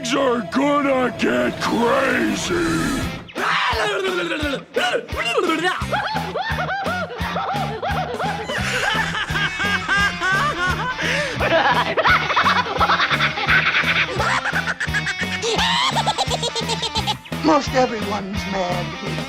Things are gonna get crazy! Most everyone's mad here.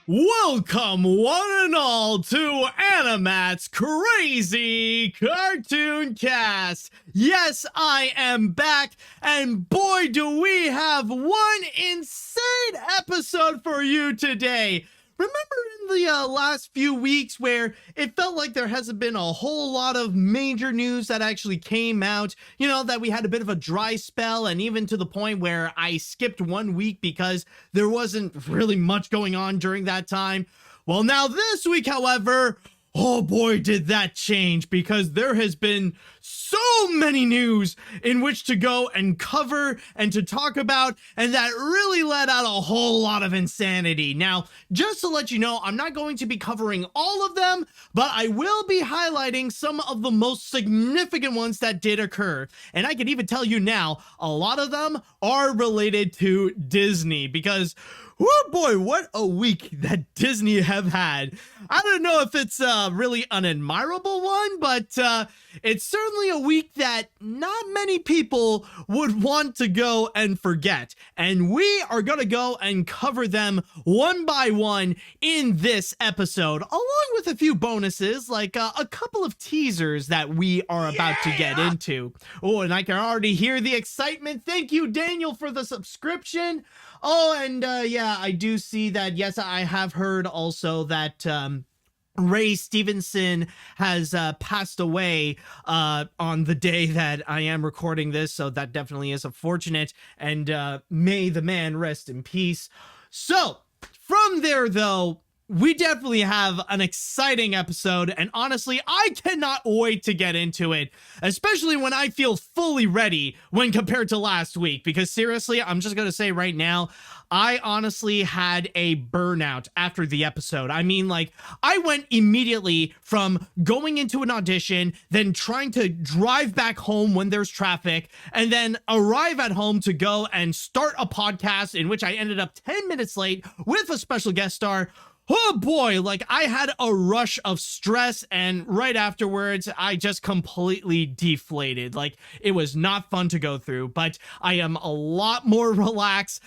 Welcome, one and all, to AniMat's Crazy Cartoon Cast. Yes, I am back, and boy, do we have one insane episode for you today. Remember in the last few weeks where it felt like there hasn't been a whole lot of major news that actually came out, you know, that we had a bit of a dry spell, and even to the point where I skipped 1 week because there wasn't really much going on during that time? Well, now this week, however, oh boy, did that change, because there has been so many news in which to go and cover and to talk about, and that really let out a whole lot of insanity. Now, just to let you know, I'm not going to be covering all of them, but I will be highlighting some of the most significant ones that did occur. And I can even tell you now, a lot of them are related to Disney, because oh boy, what a week that Disney have had. I don't know if it's really an admirable one, but it's certainly a week that not many people would want to go and forget. And we are going to go and cover them one by one in this episode, along with a few bonuses, like a couple of teasers that we are about to get into. Oh, and I can already hear the excitement. Thank you, Daniel, for the subscription. Oh, and yeah, I do see that. Yes, I have heard also that Ray Stevenson has passed away on the day that I am recording this, so that definitely is unfortunate, and may the man rest in peace. So from there, though, we definitely have an exciting episode, and honestly, I cannot wait to get into it, especially when I feel fully ready when compared to last week, because seriously, I'm just gonna say right now, I honestly had a burnout after the episode. I mean, like, I went immediately from going into an audition, then trying to drive back home when there's traffic, and then arrive at home to go and start a podcast in which I ended up 10 minutes late with a special guest star. Oh boy, like, I had a rush of stress, and right afterwards, I just completely deflated. Like, it was not fun to go through, but I am a lot more relaxed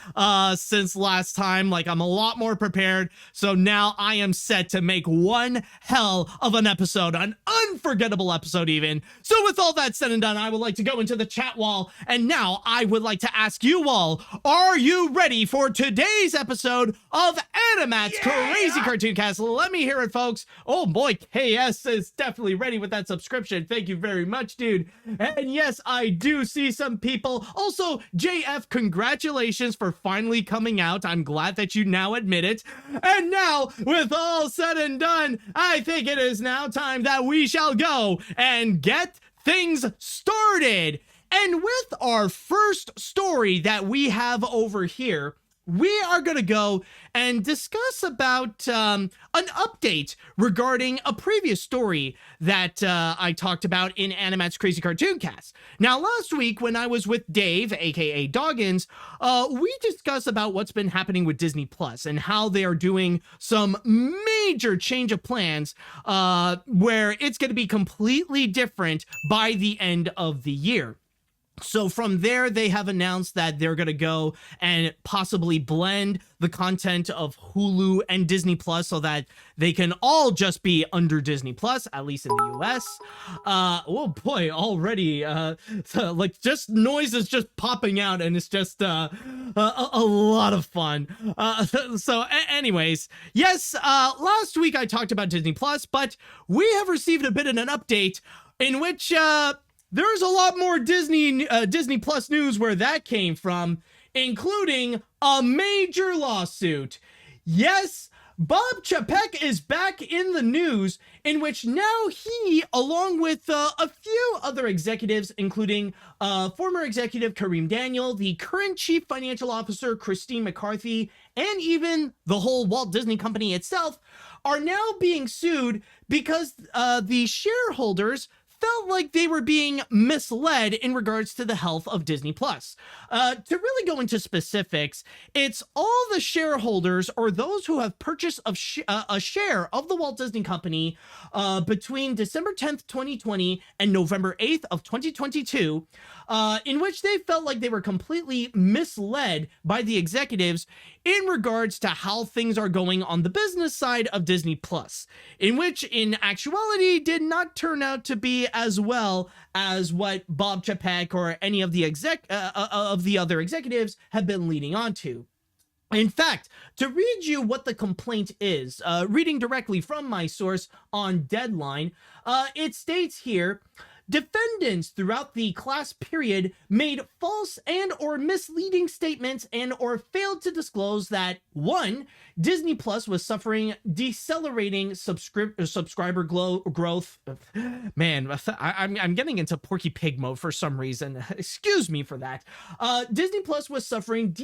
since last time. Like, I'm a lot more prepared, so now I am set to make one hell of an episode, an unforgettable episode even. So with all that said and done, I would like to go into the chat wall, and now I would like to ask you all, are you ready for today's episode of AniMat's Crazy Cartoon Cast? Let me hear it, folks. Oh boy, KS is definitely ready with that subscription. Thank you very much, dude. And yes, I do see some people. Also, JF, congratulations for finally coming out. I'm glad that you now admit it. And now, with all said and done, I think it is now time that we shall go and get things started. And with our first story that we have over here, we are going to go and discuss about an update regarding a previous story that I talked about in AniMat's Crazy Cartoon Cast. Now, last week when I was with Dave, aka Doggins, we discussed about what's been happening with Disney Plus and how they are doing some major change of plans where it's going to be completely different by the end of the year. So from there, they have announced that they're going to go and possibly blend the content of Hulu and Disney Plus so that they can all just be under Disney Plus, at least in the US. Oh boy, already, like, just noise is just popping out, and it's just a lot of fun. Anyways, yes, last week I talked about Disney Plus, but we have received a bit of an update in which, there's a lot more Disney Plus news where that came from, including a major lawsuit. Yes, Bob Chapek is back in the news, in which now he, along with a few other executives, including former executive Kareem Daniel, the current chief financial officer Christine McCarthy, and even the whole Walt Disney Company itself, are now being sued because the shareholders felt like they were being misled in regards to the health of Disney Plus. To really go into specifics, it's all the shareholders or those who have purchased a share of the Walt Disney Company between December 10th, 2020 and November 8th of 2022, in which they felt like they were completely misled by the executives in regards to how things are going on the business side of Disney Plus, in which in actuality did not turn out to be as well as what Bob Chapek or any of the other executives have been leading on to. In fact, to read you what the complaint is, reading directly from my source on Deadline, it states here, defendants throughout the class period made false and or misleading statements and or failed to disclose that 1. Disney Plus was suffering decelerating subscriber growth. Man, I'm getting into Porky Pig mode for some reason. Excuse me for that. Disney Plus was suffering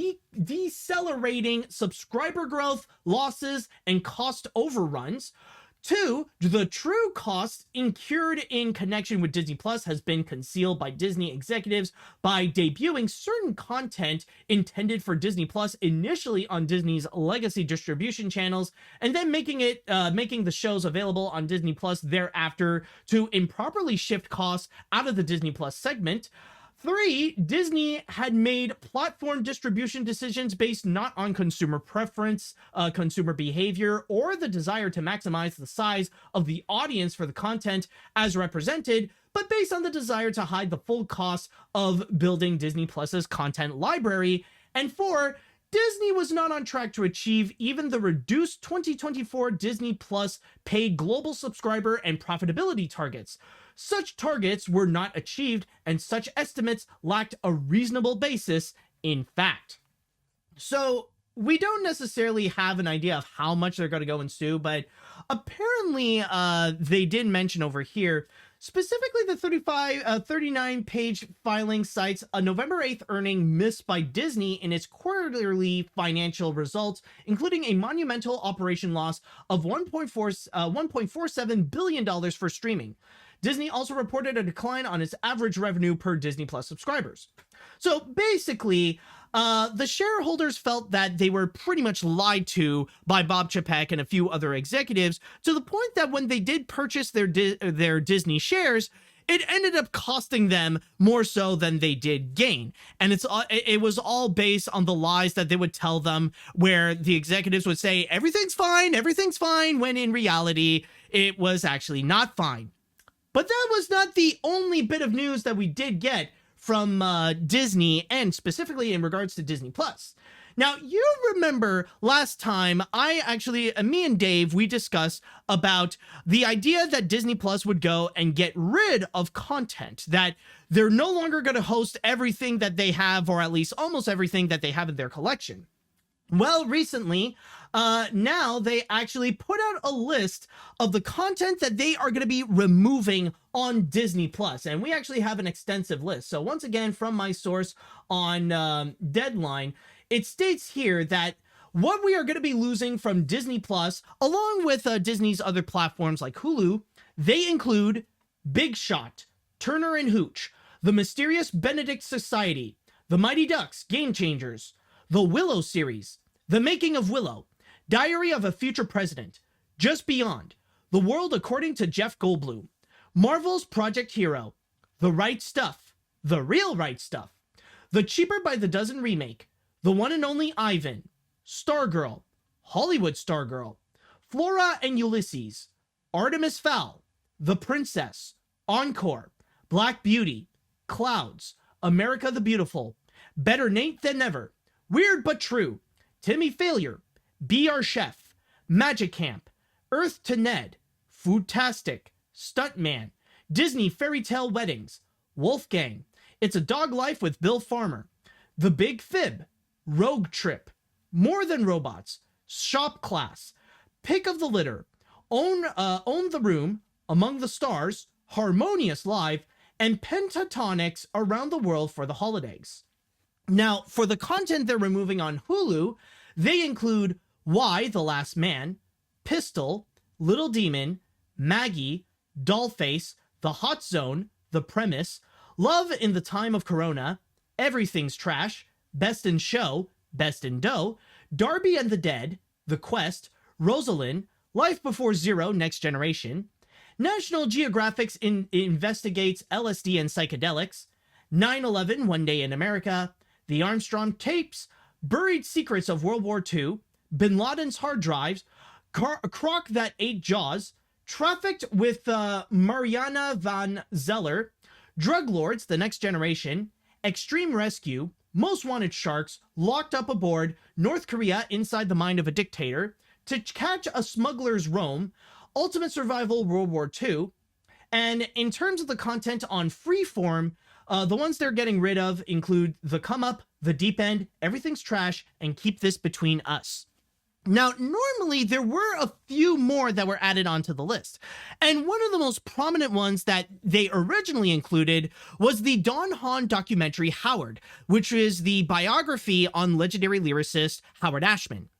decelerating subscriber growth, losses, and cost overruns. 2, the true costs incurred in connection with Disney Plus has been concealed by Disney executives by debuting certain content intended for Disney Plus initially on Disney's legacy distribution channels, and then making the shows available on Disney Plus thereafter to improperly shift costs out of the Disney Plus segment. 3, Disney had made platform distribution decisions based not on consumer preference, consumer behavior, or the desire to maximize the size of the audience for the content as represented, but based on the desire to hide the full cost of building Disney Plus's content library. And 4, Disney was not on track to achieve even the reduced 2024 Disney Plus paid global subscriber and profitability targets. Such targets were not achieved, and such estimates lacked a reasonable basis in fact. So we don't necessarily have an idea of how much they're going to go and sue, but apparently they did mention over here, specifically the 39-page filing cites a November 8th earning missed by Disney in its quarterly financial results, including a monumental operation loss of $1.47 billion for streaming. Disney also reported a decline on its average revenue per Disney Plus subscribers. So basically, the shareholders felt that they were pretty much lied to by Bob Chapek and a few other executives, to the point that when they did purchase their Disney shares, it ended up costing them more so than they did gain. And it was all based on the lies that they would tell them, where the executives would say, everything's fine, when in reality, it was actually not fine. But that was not the only bit of news that we did get from Disney, and specifically in regards to Disney Plus. Now, you remember last time me and Dave, we discussed about the idea that Disney Plus would go and get rid of content, that they're no longer going to host everything that they have, or at least almost everything that they have in their collection. Well, recently, now they actually put out a list of the content that they are going to be removing on Disney Plus, and we actually have an extensive list. So once again, from my source on Deadline, it states here that what we are going to be losing from Disney Plus, along with Disney's other platforms like Hulu, they include Big Shot, Turner and Hooch, The Mysterious Benedict Society, The Mighty Ducks Game Changers, The Willow series, The Making of Willow, Diary of a Future President, Just Beyond, The World According to Jeff Goldblum, Marvel's Project Hero, The Right Stuff, The Real Right Stuff, The Cheaper by the Dozen remake, The One and Only Ivan, Stargirl, Hollywood Stargirl, Flora and Ulysses, Artemis Fowl, The Princess, Encore, Black Beauty, Clouds, America the Beautiful, Better Nate Than Never, Weird But True, Timmy Failure, Be Our Chef, Magic Camp, Earth to Ned, Foodtastic, Stuntman, Disney Fairy Tale Weddings, Wolfgang, It's a Dog Life with Bill Farmer, The Big Fib, Rogue Trip, More Than Robots, Shop Class, Pick of the Litter, Own the Room, Among the Stars, Harmonious Live, and Pentatonics Around the World for the Holidays. Now, for the content they're removing on Hulu, they include Why, The Last Man, Pistol, Little Demon, Maggie, Dollface, The Hot Zone, The Premise, Love in the Time of Corona, Everything's Trash, Best in Show, Best in Dough, Darby and the Dead, The Quest, Rosalind, Life Before Zero, Next Generation, National Geographic's investigates LSD and psychedelics, 9/11, One Day in America, The Armstrong Tapes, Buried Secrets of World War II, Bin Laden's Hard Drives, Croc That Ate Jaws, Trafficked with Mariana Van Zeller, Drug Lords, The Next Generation, Extreme Rescue, Most Wanted Sharks, Locked Up Aboard, North Korea Inside the Mind of a Dictator, To Catch a Smuggler's Rome, Ultimate Survival World War II. And in terms of the content on Freeform, the ones they're getting rid of include The Come Up, The Deep End, Everything's Trash, and Keep This Between Us. Now, normally there were a few more that were added onto the list. And one of the most prominent ones that they originally included was the Don Hahn documentary Howard, which is the biography on legendary lyricist Howard Ashman.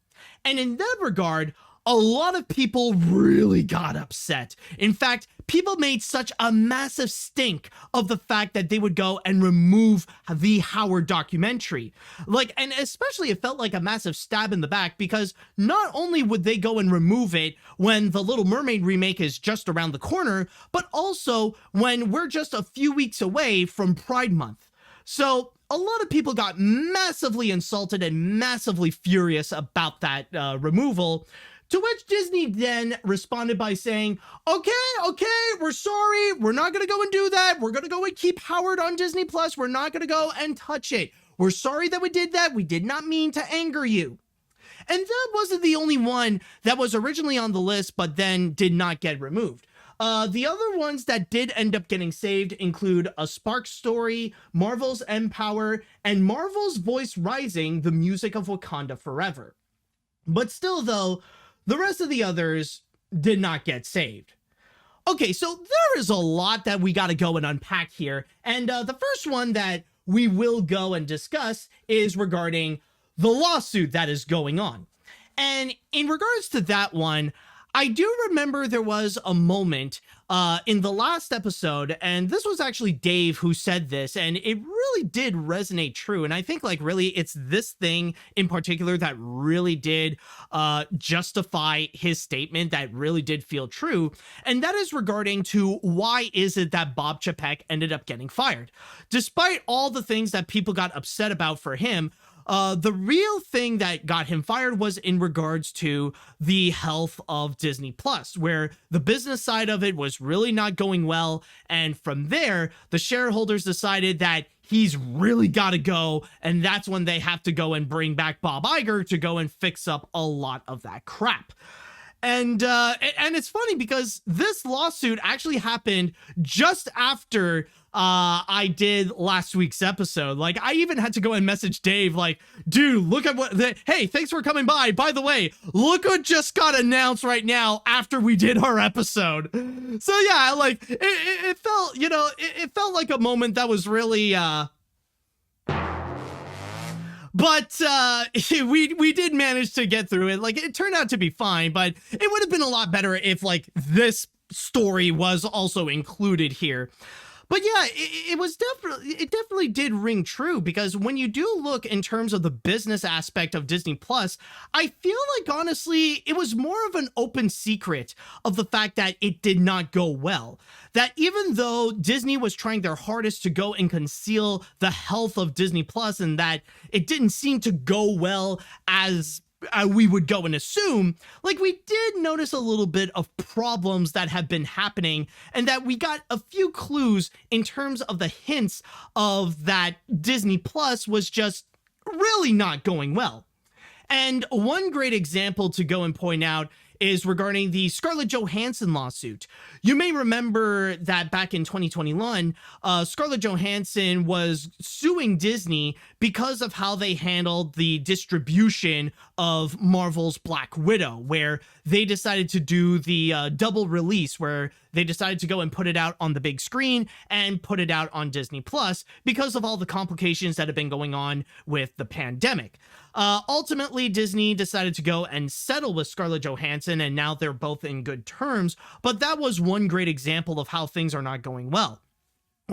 And in that regard, a lot of people really got upset. In fact, people made such a massive stink of the fact that they would go and remove the Howard documentary. And especially it felt like a massive stab in the back, because not only would they go and remove it when the Little Mermaid remake is just around the corner, but also when we're just a few weeks away from Pride Month. So a lot of people got massively insulted and massively furious about that removal. To which Disney then responded by saying, okay, we're sorry. We're not going to go and do that. We're going to go and keep Howard on Disney Plus. We're not going to go and touch it. We're sorry that we did that. We did not mean to anger you. And that wasn't the only one that was originally on the list, but then did not get removed. The other ones that did end up getting saved include A Spark Story, Marvel's Empower, and Marvel's Voice Rising, the music of Wakanda Forever. But still, though, the rest of the others did not get saved. Okay, so there is a lot that we got to go and unpack here. And the first one that we will go and discuss is regarding the lawsuit that is going on. And in regards to that one, I do remember there was a moment in the last episode, and this was actually Dave who said this, and it really did resonate true. And I think really it's this thing in particular that really did justify his statement, that really did feel true. And that is regarding to why is it that Bob Chapek ended up getting fired? Despite all the things that people got upset about for him, the real thing that got him fired was in regards to the health of Disney Plus, where the business side of it was really not going well. And from there, the shareholders decided that he's really got to go. And that's when they have to go and bring back Bob Iger to go and fix up a lot of that crap. And it's funny because this lawsuit actually happened just after I did last week's episode. I even had to go and message Dave, dude, look at hey, thanks for coming by. By the way, look what just got announced right now after we did our episode. So yeah, it felt, it felt like a moment that was really, but we did manage to get through it. It turned out to be fine, but it would have been a lot better if this story was also included here. But yeah, it definitely did ring true, because when you do look in terms of the business aspect of Disney Plus, I feel honestly, it was more of an open secret of the fact that it did not go well. That even though Disney was trying their hardest to go and conceal the health of Disney Plus, and that it didn't seem to go well as we would go and assume, we did notice a little bit of problems that have been happening, and that we got a few clues in terms of the hints of that Disney Plus was just really not going well. And one great example to go and point out is regarding the Scarlett Johansson lawsuit. You may remember that back in 2021, Scarlett Johansson was suing Disney because of how they handled the distribution of Marvel's Black Widow, where they decided to do the double release, where they decided to go and put it out on the big screen and put it out on Disney Plus because of all the complications that have been going on with the pandemic. Ultimately, Disney decided to go and settle with Scarlett Johansson, and now they're both in good terms, but that was one great example of how things are not going well.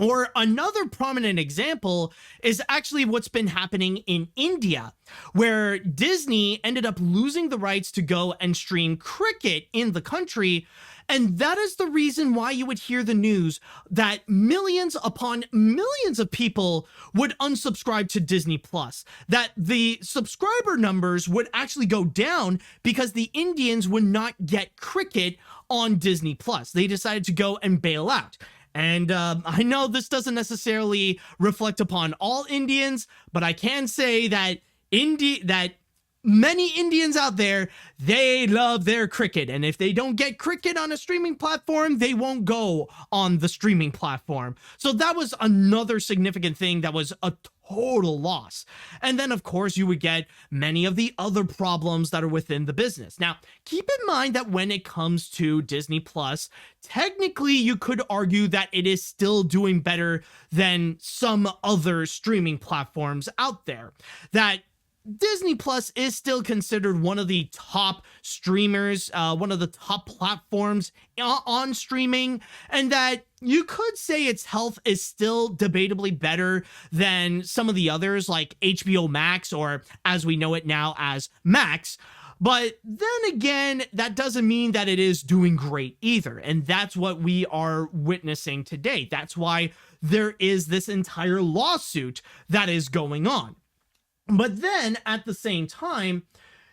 Or another prominent example is actually what's been happening in India, where Disney ended up losing the rights to go and stream cricket in the country. And that is the reason why you would hear the news that millions upon millions of people would unsubscribe to Disney Plus, that the subscriber numbers would actually go down because the Indians would not get cricket on Disney Plus. They decided to go and bail out. And I know this doesn't necessarily reflect upon all Indians, but I can say that many Indians out there, they love their cricket. And if they don't get cricket on a streaming platform, they won't go on the streaming platform. So that was another significant thing that was a total loss. And then, of course, you would get many of the other problems that are within the business. Now, keep in mind that when it comes to Disney Plus, technically you could argue that it is still doing better than some other streaming platforms out there. That Disney Plus is still considered one of the top streamers, one of the top platforms on streaming, and that you could say its health is still debatably better than some of the others like HBO Max, or as we know it now as Max. But then again, that doesn't mean that it is doing great either. And that's what we are witnessing today. That's why there is this entire lawsuit that is going on. But then at the same time,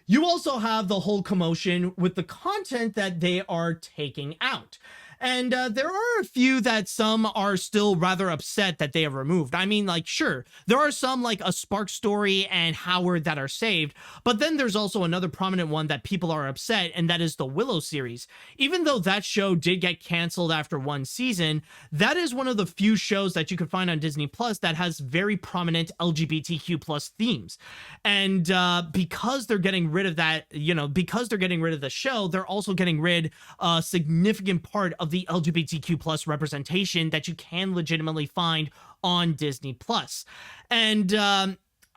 you also have the whole commotion with the content that they are taking out. And there are a few that some are still rather upset that they have removed. I mean, like, sure, there are some like A Spark Story and Howard that are saved, but then there's also another prominent one that people are upset, and that is the Willow series. Even though that show did get canceled after one season, that is one of the few shows that you can find on Disney Plus that has very prominent LGBTQ plus themes. And because they're getting rid of that, because they're getting rid of the show, they're also getting rid of a significant part of the LGBTQ plus representation that you can legitimately find on Disney Plus. And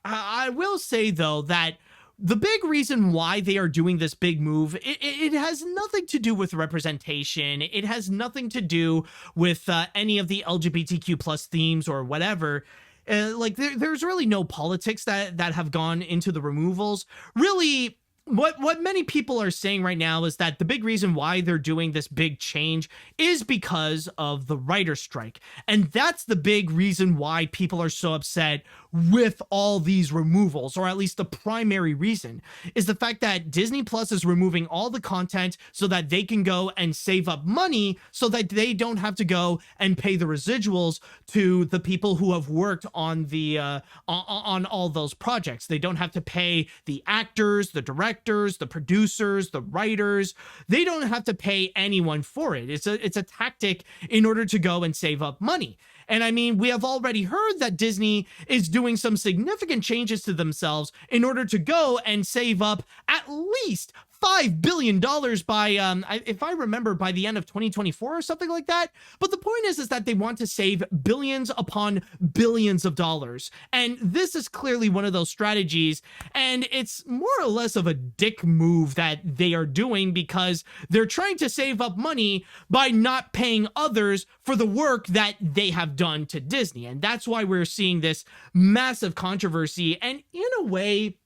I will say, though, that the big reason why they are doing this big move, it has nothing to do with representation. It has nothing to do with any of the LGBTQ plus themes or whatever. There's really no politics that have gone into the removals. Really, what many people are saying right now is that the big reason why they're doing this big change is because of the writer's strike. And that's the big reason why people are so upset with all these removals, or at least the primary reason is the fact that Disney Plus is removing all the content so that they can go and save up money so that they don't have to go and pay the residuals to the people who have worked on the on all those projects. They don't have to pay the actors, the directors, the producers, the writers. They don't have to pay anyone for it. It's a tactic in order to go and save up money. And I mean, we have already heard that Disney is doing some significant changes to themselves in order to go and save up at least $5 billion by, if I remember, by the end of 2024 or something like that. But the point is that they want to save billions upon billions of dollars. And this is clearly one of those strategies. And it's more or less of a dick move that they are doing because they're trying to save up money by not paying others for the work that they have done to Disney. And that's why we're seeing this massive controversy. And in a way,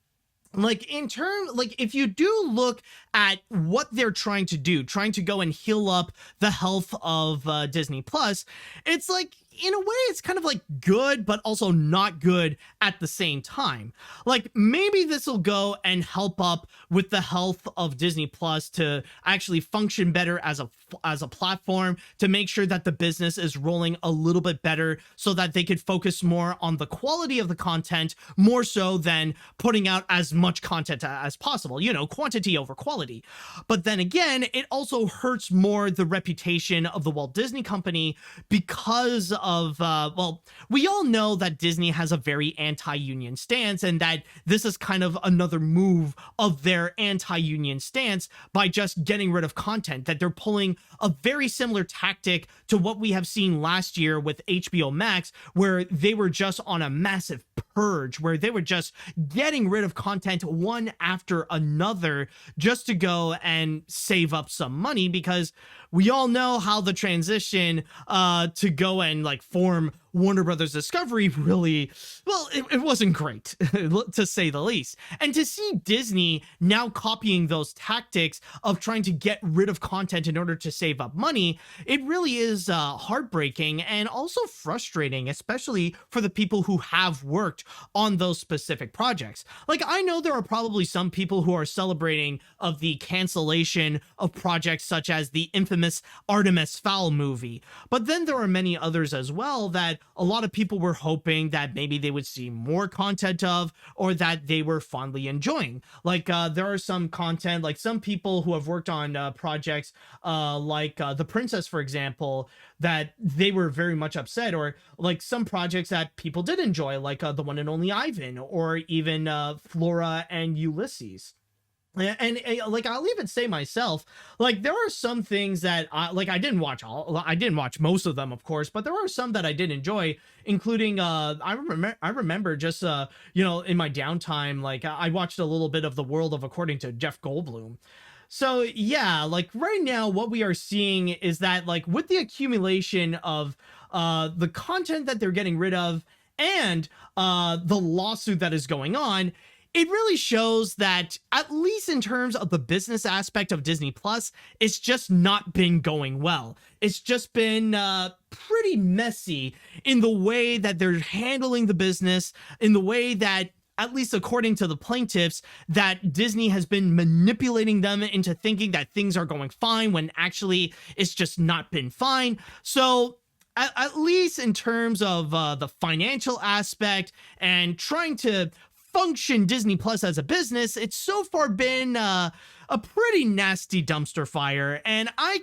if you do look at what they're trying to do, trying to go and heal up the health of Disney Plus, it's like, in a way, it's kind of like good, but also not good at the same time. Like, maybe this will go and help up with the health of Disney Plus to actually function better as a platform, to make sure that the business is rolling a little bit better so that they could focus more on the quality of the content, more so than putting out as much content as possible, quantity over quality. But then again, it also hurts more the reputation of the Walt Disney Company because of, well, we all know that Disney has a very anti-union stance, and that this is kind of another move of their anti-union stance by just getting rid of content, that they're pulling a very similar tactic to what we have seen last year with HBO Max, where they were just on a massive purge, where they were just getting rid of content one after another just to go and save up some money, because we all know how the transition to go and like form Warner Brothers Discovery really, well, it wasn't great to say the least. And to see Disney now copying those tactics of trying to get rid of content in order to save up money, it really is heartbreaking and also frustrating, especially for the people who have worked on those specific projects. Like, I know there are probably some people who are celebrating of the cancellation of projects such as the infamous Artemis Fowl movie, but then there are many others as well that a lot of people were hoping that maybe they would see more content of, or that they were fondly enjoying. Like, there are some content, like some people who have worked on projects like The Princess, for example, that they were very much upset, or like some projects that people did enjoy, like The One and Only Ivan, or even Flora and Ulysses. And like, I'll even say myself, like, there are some things that I didn't watch most of them, of course, but there are some that I did enjoy, including I remember just you know, in my downtime, like I watched a little bit of The World of According to Jeff Goldblum. So yeah, like right now what we are seeing is that, like, with the accumulation of the content that they're getting rid of and the lawsuit that is going on, it really shows that, at least in terms of the business aspect of Disney Plus, it's just not been going well. It's just been pretty messy in the way that they're handling the business, in the way that, at least according to the plaintiffs, that Disney has been manipulating them into thinking that things are going fine when actually it's just not been fine. So at least in terms of the financial aspect and trying to function Disney Plus as a business, it's so far been a pretty nasty dumpster fire, and I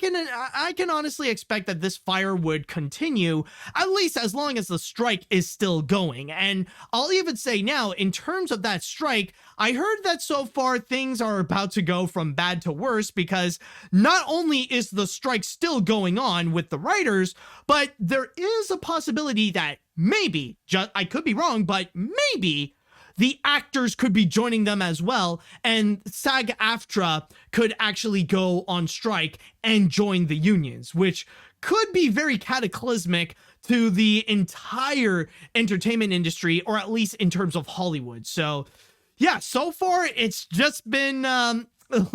can honestly expect that this fire would continue, at least as long as the strike is still going. And I'll even say now, in terms of that strike, I heard that so far things are about to go from bad to worse, because not only is the strike still going on with the writers, but there is a possibility that maybe, I could be wrong, but maybe the actors could be joining them as well, and SAG-AFTRA could actually go on strike and join the unions, which could be very cataclysmic to the entire entertainment industry, or at least in terms of Hollywood. So yeah, so far it's just been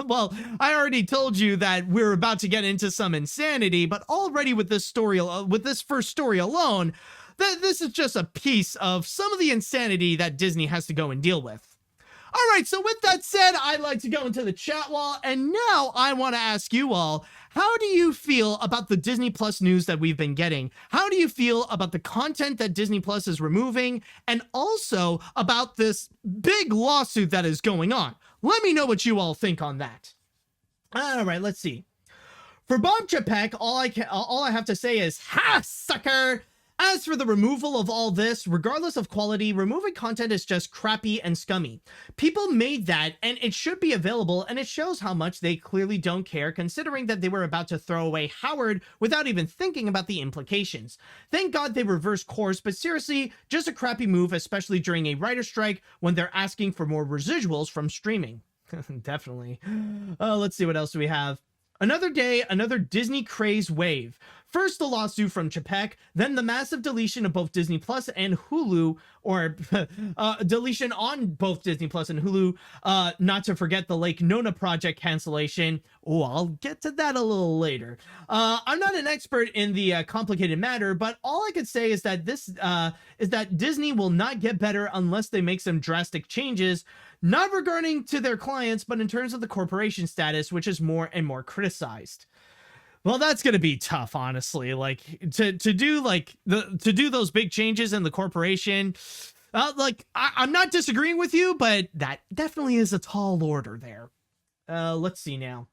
well, I already told you that we're about to get into some insanity, but already with this story, with this first story alone, this is just a piece of some of the insanity that Disney has to go and deal with. All right, so with that said, I'd like to go into the chat wall, and now I want to ask you all, how do you feel about the Disney Plus news that we've been getting? How do you feel about the content that Disney Plus is removing, and also about this big lawsuit that is going on? Let me know what you all think on that. All right, let's see. For Bob Chapek, all I have to say is, ha, sucker! As for the removal of all this, regardless of quality, removing content is just crappy and scummy. People made that, and it should be available, and it shows how much they clearly don't care, considering that they were about to throw away Howard without even thinking about the implications. Thank God they reversed course, but seriously, just a crappy move, especially during a writer's strike when they're asking for more residuals from streaming. Definitely. Let's see, what else do we have? Another day, another Disney craze wave. First, the lawsuit from Chapek, then the massive deletion of both Disney Plus and Hulu, or deletion on both Disney Plus and Hulu, not to forget the Lake Nona project cancellation. Oh, I'll get to that a little later. I'm not an expert in the complicated matter, but all I could say is that Disney will not get better unless they make some drastic changes, not regarding to their clients, but in terms of the corporation status, which is more and more criticized. Well, that's going to be tough, honestly. Like, to do those big changes in the corporation, I'm not disagreeing with you, but that definitely is a tall order there. Let's see now.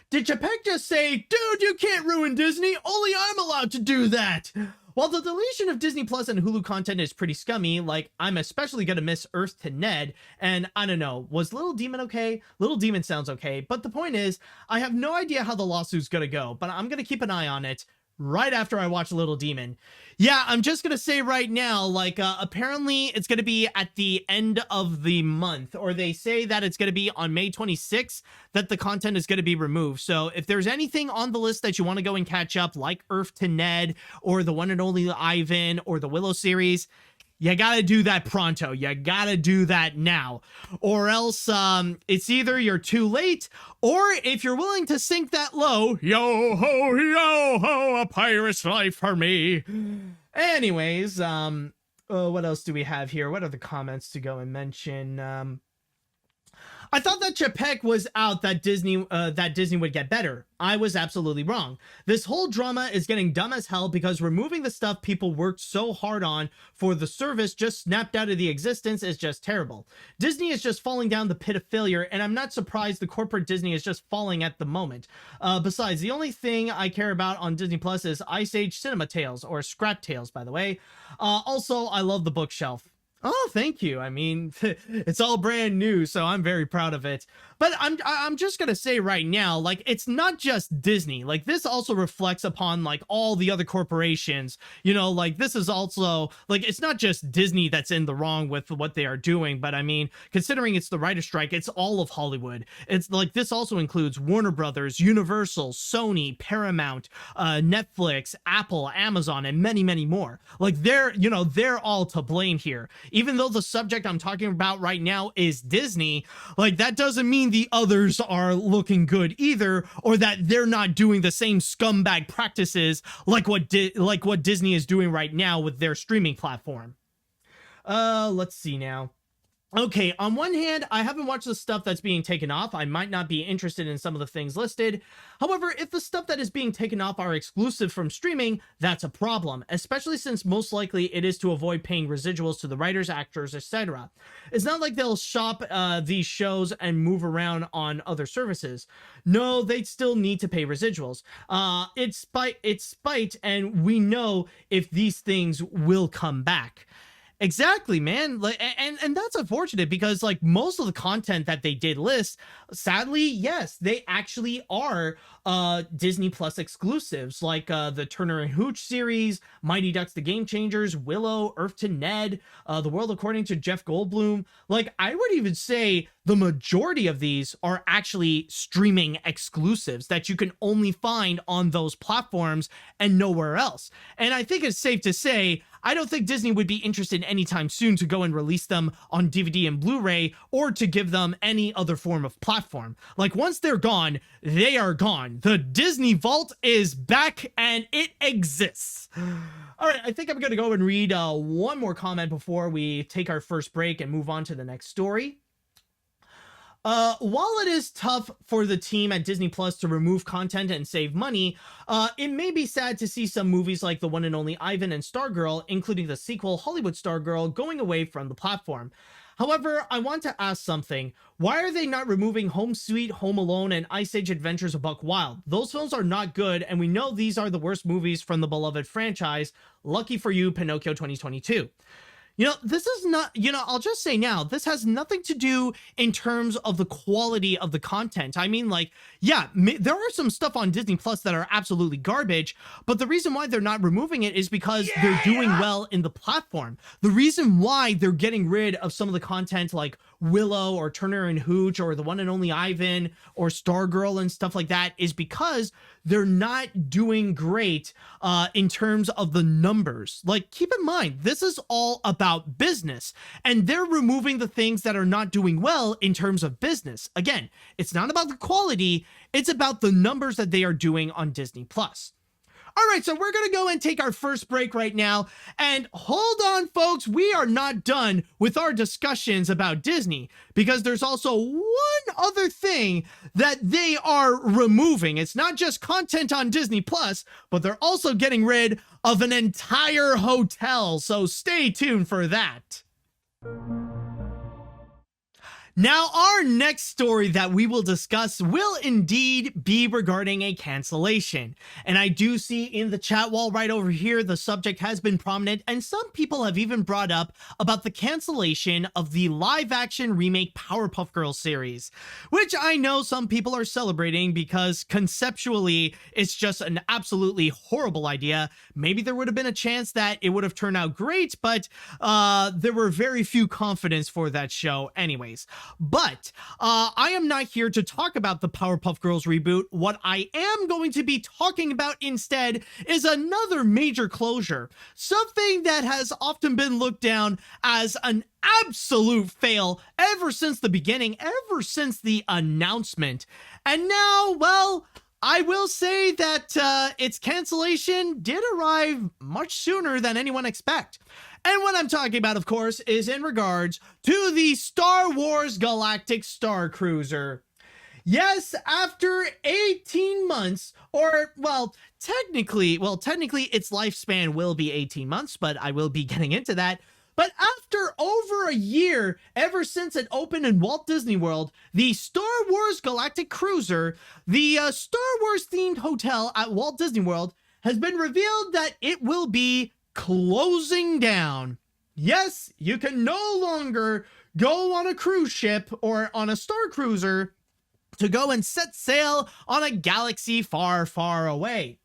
Did Chapek just say, dude, you can't ruin Disney, only I'm allowed to do that? While the deletion of Disney Plus and Hulu content is pretty scummy, like, I'm especially gonna miss Earth to Ned, and I don't know, was Little Demon okay? Little Demon sounds okay, but the point is, I have no idea how the lawsuit's gonna go, but I'm gonna keep an eye on it right after I watch Little Demon. Yeah, I'm just gonna say right now, like, apparently it's gonna be at the end of the month, or they say that it's gonna be on May 26th that the content is gonna be removed. So if there's anything on the list that you want to go and catch up, like Earth to Ned, or the One and Only Ivan, or the Willow series, you gotta do that pronto. You gotta do that now. Or else it's either you're too late, or if you're willing to sink that low, yo ho, a pirate's life for me. Anyways, what else do we have here? What are the comments to go and mention? I thought that Chapek was out that Disney would get better. I was absolutely wrong. This whole drama is getting dumb as hell because removing the stuff people worked so hard on for the service just snapped out of the existence is just terrible. Disney is just falling down the pit of failure, and I'm not surprised the corporate Disney is just falling at the moment. Besides, the only thing I care about on Disney Plus is Ice Age Cinema Tales, or Scrap Tales, by the way. Also, I love the bookshelf. Oh, thank you. I mean, it's all brand new, so I'm very proud of it. But I'm just gonna say right now, like, it's not just Disney. Like, this also reflects upon, like, all the other corporations. You know, like, this is also, like, it's not just Disney that's in the wrong with what they are doing, but I mean, considering it's the writer's strike, it's all of Hollywood. It's like, this also includes Warner Brothers, Universal, Sony, Paramount, Netflix, Apple, Amazon, and many, many more. Like, they're all to blame here. Even though the subject I'm talking about right now is Disney, like, that doesn't mean the others are looking good either, or that they're not doing the same scumbag practices like what Disney is doing right now with their streaming platform. Let's see now. Okay, on one hand, I haven't watched the stuff that's being taken off. I might not be interested in some of the things listed. However, if the stuff that is being taken off are exclusive from streaming, that's a problem, especially since most likely it is to avoid paying residuals to the writers, actors, etc. It's not like they'll shop these shows and move around on other services. No, they'd still need to pay residuals. It's spite, and we know if these things will come back. Exactly, man. Like, and that's unfortunate because, like, most of the content that they did list, sadly, yes, they actually are Disney Plus exclusives, like the Turner and Hooch series, Mighty Ducks the Game Changers, Willow, Earth to Ned, The World According to Jeff Goldblum. Like, I would even say the majority of these are actually streaming exclusives that you can only find on those platforms and nowhere else. And I think it's safe to say, I don't think Disney would be interested anytime soon to go and release them on DVD and Blu-ray, or to give them any other form of platform. Like, once they're gone, they are gone. The Disney Vault is back and it exists. All right, I think I'm going to go and read one more comment before we take our first break and move on to the next story. While it is tough for the team at Disney Plus to remove content and save money, it may be sad to see some movies like The One and Only Ivan and Stargirl, including the sequel Hollywood Stargirl, going away from the platform. However, I want to ask something. Why are they not removing Home Sweet Home Alone and Ice Age Adventures of Buck Wild? Those films are not good, and we know these are the worst movies from the beloved franchise. Lucky for you, Pinocchio 2022. You know, this is not, I'll just say now, this has nothing to do in terms of the quality of the content. I mean, like, yeah, there are some stuff on Disney Plus that are absolutely garbage, but the reason why they're not removing it is because they're doing well in the platform. The reason why they're getting rid of some of the content like Willow or Turner and Hooch or The One and Only Ivan or Stargirl and stuff like that is because they're not doing great in terms of the numbers. Like, keep in mind, this is all about business, and they're removing the things that are not doing well in terms of business. Again, it's not about the quality, it's about the numbers that they are doing on Disney Plus. All right, so we're going to go and take our first break right now. And hold on, folks, we are not done with our discussions about Disney, because there's also one other thing that they are removing. It's not just content on Disney Plus, but they're also getting rid of an entire hotel. So stay tuned for that. Now, our next story that we will discuss will indeed be regarding a cancellation. And I do see in the chat wall right over here, the subject has been prominent, and some people have even brought up about the cancellation of the live-action remake Powerpuff Girls series, which I know some people are celebrating because conceptually, it's just an absolutely horrible idea. Maybe there would have been a chance that it would have turned out great, but there were very few confidence for that show anyways. But I am not here to talk about the Powerpuff Girls reboot. What I am going to be talking about instead is another major closure, something that has often been looked down as an absolute fail ever since the beginning, ever since the announcement. And now, well, I will say that its cancellation did arrive much sooner than anyone expected. And what I'm talking about, of course, is in regards to the Star Wars Galactic Starcruiser. Yes, after 18 months, or, technically its lifespan will be 18 months, but I will be getting into that. But after over a year, ever since it opened in Walt Disney World, the Star Wars Galactic Cruiser, the Star Wars themed hotel at Walt Disney World, has been revealed that it will be closing down. Yes, you can no longer go on a cruise ship or on a Star Cruiser to go and set sail on a galaxy far, far away.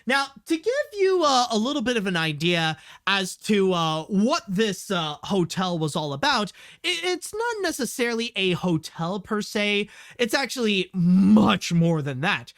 Now, to give you a little bit of an idea as to what this hotel was all about, it's not necessarily a hotel per se. It's actually much more than that.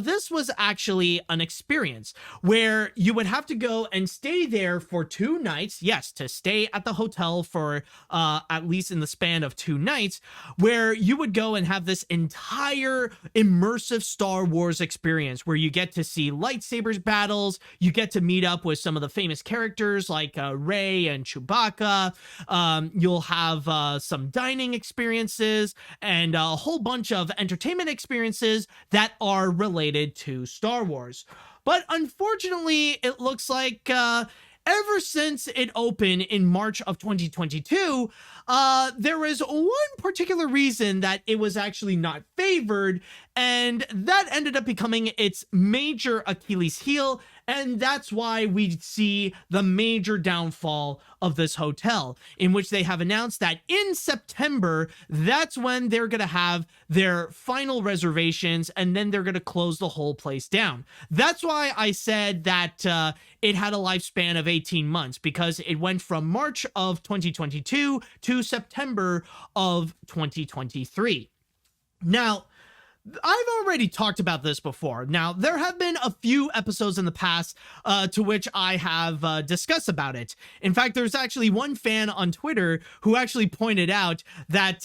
This was actually an experience where you would have to go and stay there for 2 nights. Yes, to stay at the hotel for at least in the span of 2 nights, where you would go and have this entire immersive Star Wars experience where you get to see lightsabers battles, you get to meet up with some of the famous characters like Rey and Chewbacca. You'll have some dining experiences and a whole bunch of entertainment experiences that are related to Star Wars. But unfortunately, it looks like ever since it opened in March of 2022, there was one particular reason that it was actually not favored, and that ended up becoming its major Achilles heel, and that's why we see the major downfall of this hotel, in which they have announced that in September, that's when they're going to have their final reservations, and then they're going to close the whole place down. That's why I said that it had a lifespan of 18 months, because it went from March of 2022 to September of 2023. Now, I've already talked about this before. Now, there have been a few episodes in the past to which I have discussed about it. In fact, there's actually one fan on Twitter who actually pointed out that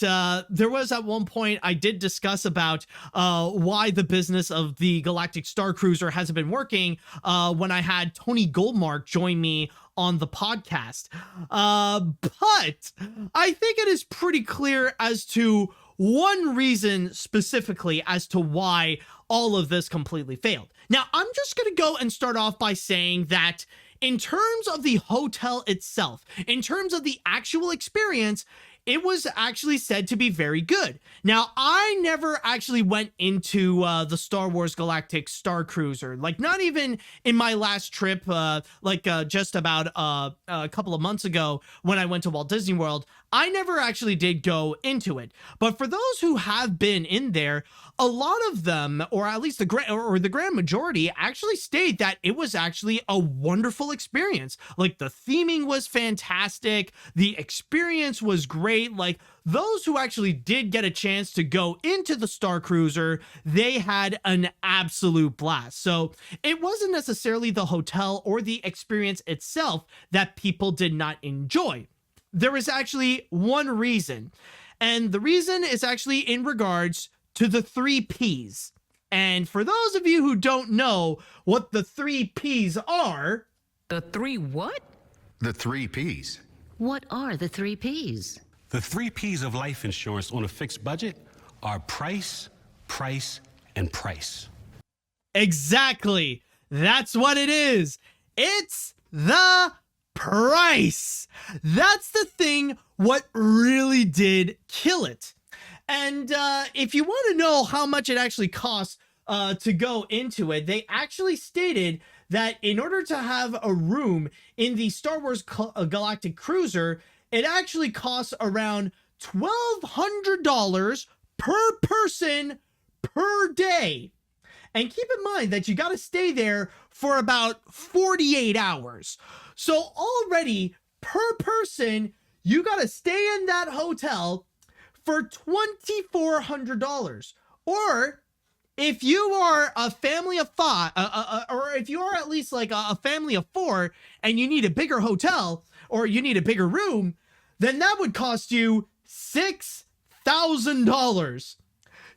there was at one point I did discuss about why the business of the Galactic Starcruiser hasn't been working when I had Tony Goldmark join me on the podcast. But I think it is pretty clear as to one reason specifically as to why all of this completely failed. Now, I'm just going to go and start off by saying that in terms of the hotel itself, in terms of the actual experience, it was actually said to be very good. Now, I never actually went into the Star Wars Galactic Starcruiser, like not even in my last trip, just about a couple of months ago when I went to Walt Disney World. I never actually did go into it. But for those who have been in there, a lot of them, or at least the grand majority, actually state that it was actually a wonderful experience. Like, the theming was fantastic, the experience was great. Like, those who actually did get a chance to go into the Star Cruiser, they had an absolute blast. So it wasn't necessarily the hotel or the experience itself that people did not enjoy. There is actually one reason, and the reason is actually in regards to the 3 Ps. And for those of you who don't know what the 3 Ps are... The 3 what? The 3 Ps. What are the 3 Ps? The 3 Ps of life insurance on a fixed budget are price, price, and price. Exactly. That's what it is. It's the price. That's the thing what really did kill it. And if you want to know how much it actually costs to go into it, they actually stated that in order to have a room in the Star Wars Galactic Cruiser, it actually costs around $1,200 per person per day. And keep in mind that you got to stay there for about 48 hours. So already per person, you got to stay in that hotel for $2,400. Or if you are a family of five, or if you are at least like a family of four and you need a bigger hotel or you need a bigger room, then that would cost you $6,000.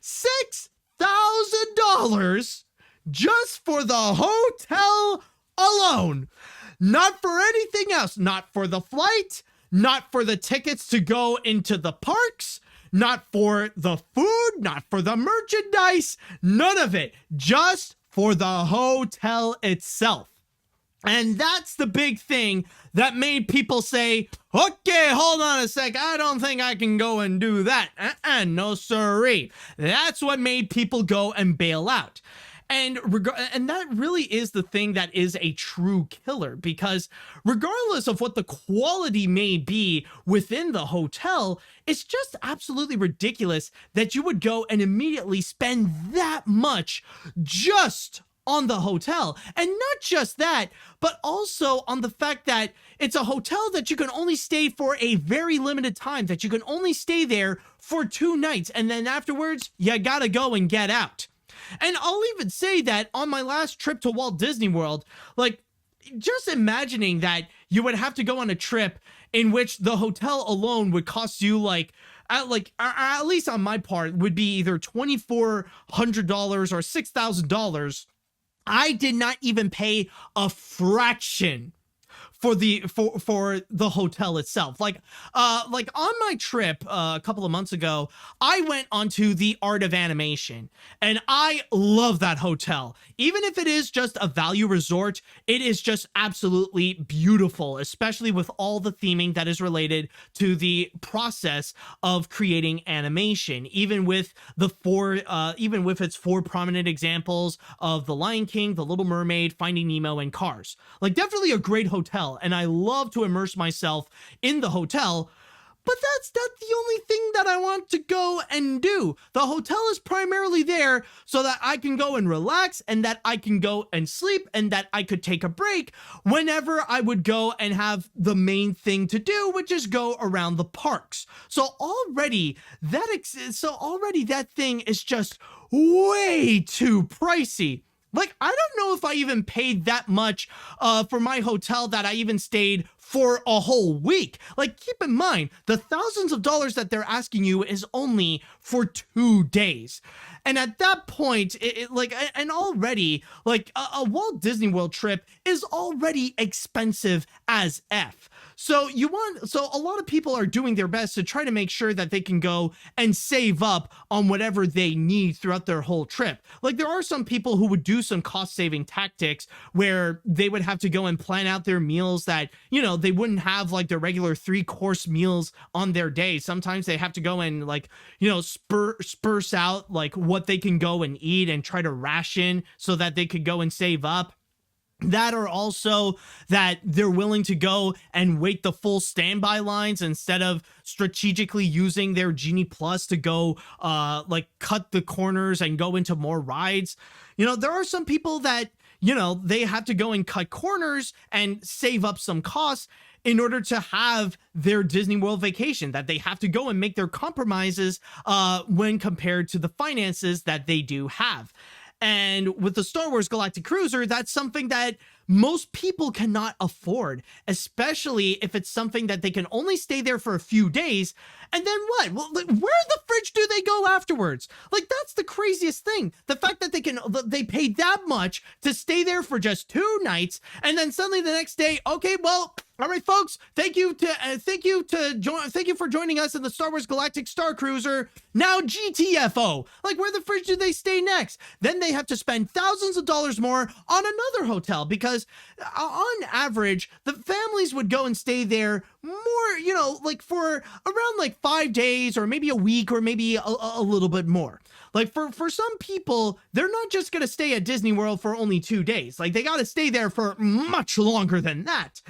$6,000 just for the hotel alone. Not for anything else. Not for the flight. Not for the tickets to go into the parks. Not for the food. Not for the merchandise. None of it. Just for the hotel itself. And that's the big thing that made people say, okay, hold on a sec. I don't think I can go and do that. No siree. That's what made people go and bail out. And that really is the thing that is a true killer, because regardless of what the quality may be within the hotel, it's just absolutely ridiculous that you would go and immediately spend that much just on the hotel. And not just that, but also on the fact that it's a hotel that you can only stay for a very limited time, that you can only stay there for 2 nights. And then afterwards, you gotta go and get out. And I'll even say that on my last trip to Walt Disney World, like, just imagining that you would have to go on a trip in which the hotel alone would cost you at least on my part would be either $2,400 or $6,000. I did not even pay a fraction for the hotel itself. Like on my trip a couple of months ago, I went onto the Art of Animation, and I love that hotel. Even if it is just a value resort, it is just absolutely beautiful, especially with all the theming that is related to the process of creating animation. Even with its 4 prominent examples of The Lion King, The Little Mermaid, Finding Nemo, and Cars. Like, definitely a great hotel, and I love to immerse myself in the hotel. But that's not the only thing that I want to go and do. The hotel is primarily there so that I can go and relax, and that I can go and sleep, and that I could take a break whenever I would go and have the main thing to do, which is go around the parks. So already that thing is just way too pricey. Like, I don't know if I even paid that much for my hotel that I even stayed for a whole week. Like, keep in mind, the thousands of dollars that they're asking you is only for 2 days. And at that point, already, a Walt Disney World trip is already expensive as F. So a lot of people are doing their best to try to make sure that they can go and save up on whatever they need throughout their whole trip. Like, there are some people who would do some cost-saving tactics where they would have to go and plan out their meals that, they wouldn't have like their regular 3-course meals on their day. Sometimes they have to go and spurse out like what they can go and eat and try to ration so that they could go and save up. That, or also that they're willing to go and wait the full standby lines instead of strategically using their Genie Plus to go cut the corners and go into more rides. There are some people that, they have to go and cut corners and save up some costs in order to have their Disney World vacation, that they have to go and make their compromises when compared to the finances that they do have. And with the Star Wars Galactic Cruiser, that's something that most people cannot afford, especially if it's something that they can only stay there for a few days. And then what? Well, where the fridge do they go afterwards? Like, that's the craziest thing. The fact that they paid that much to stay there for just 2 nights, and then suddenly the next day, okay, well, all right, folks, thank you for joining us in the Star Wars Galactic Starcruiser, now GTFO. Like, where the fridge do they stay next? Then they have to spend thousands of dollars more on another hotel, because on average, the families would go and stay there more you know, like for around like 5 days or maybe a week or maybe a little bit more. Like for some people, they're not just going to stay at Disney World for only 2 days. Like they got to stay there for much longer than that.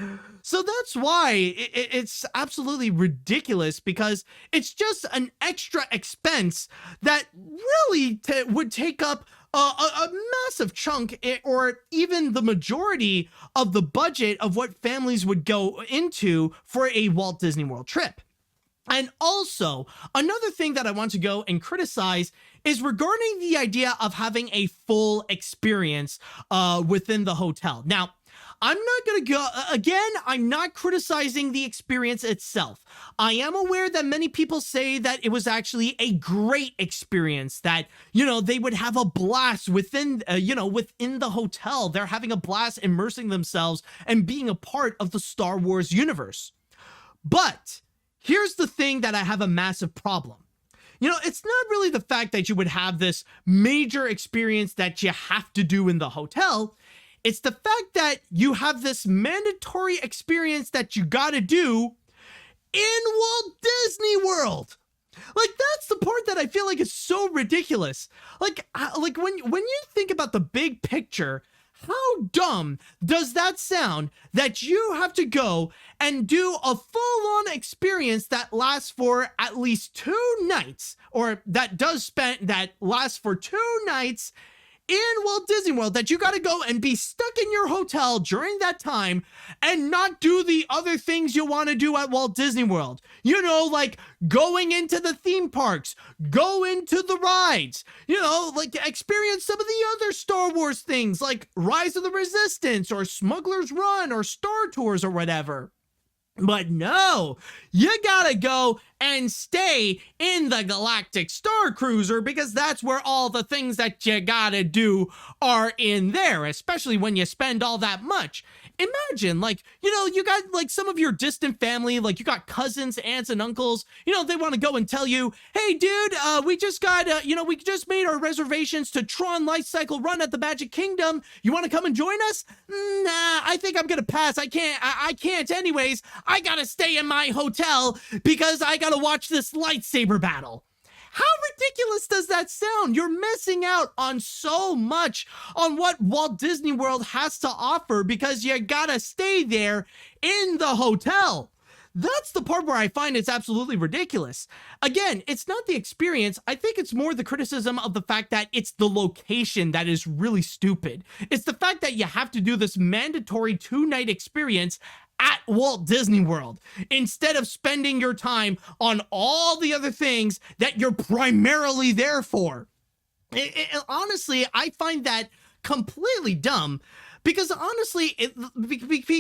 So that's why it's absolutely ridiculous, because it's just an extra expense that really would take up a massive chunk, or even the majority of the budget of what families would go into for a Walt Disney World trip. And also, another thing that I want to go and criticize is regarding the idea of having a full experience within the hotel. Now, I'm not going to go, again, I'm not criticizing the experience itself. I am aware that many people say that it was actually a great experience, that, you know, they would have a blast within, within the hotel. They're having a blast immersing themselves and being a part of the Star Wars universe. But here's the thing that I have a massive problem. You know, it's not really the fact that you would have this major experience that you have to do in the hotel. It's the fact that you have this mandatory experience that you got to do in Walt Disney World. Like, that's the part that I feel like is so ridiculous. Like when you think about the big picture, how dumb does that sound that you have to go and do a full-on experience that lasts for at least 2 nights, or that lasts for 2 nights in Walt Disney World, that you got to go and be stuck in your hotel during that time and not do the other things you want to do at Walt Disney World. You know, like going into the theme parks, go into the rides, you know, like experience some of the other Star Wars things like Rise of the Resistance or Smuggler's Run or Star Tours or whatever. But no, you gotta go and stay in the Galactic Starcruiser, because that's where all the things that you gotta do are in there, especially when you spend all that much. Imagine, like, you know, you got like some of your distant family, like you got cousins, aunts, and uncles, you know, they want to go and tell you, hey, dude, we just got, we just made our reservations to Tron Life Cycle Run at the Magic Kingdom. You want to come and join us? Nah, I think I'm going to pass. I can't anyways. I got to stay in my hotel because I got to watch this lightsaber battle. How ridiculous does that sound? You're missing out on so much on what Walt Disney World has to offer because you gotta stay there in the hotel. That's the part where I find it's absolutely ridiculous. Again, it's not the experience. I think it's more the criticism of the fact that it's the location that is really stupid. It's the fact that you have to do this mandatory 2-night experience at Walt Disney World instead of spending your time on all the other things that you're primarily there for. Honestly, I find that completely dumb. Because honestly,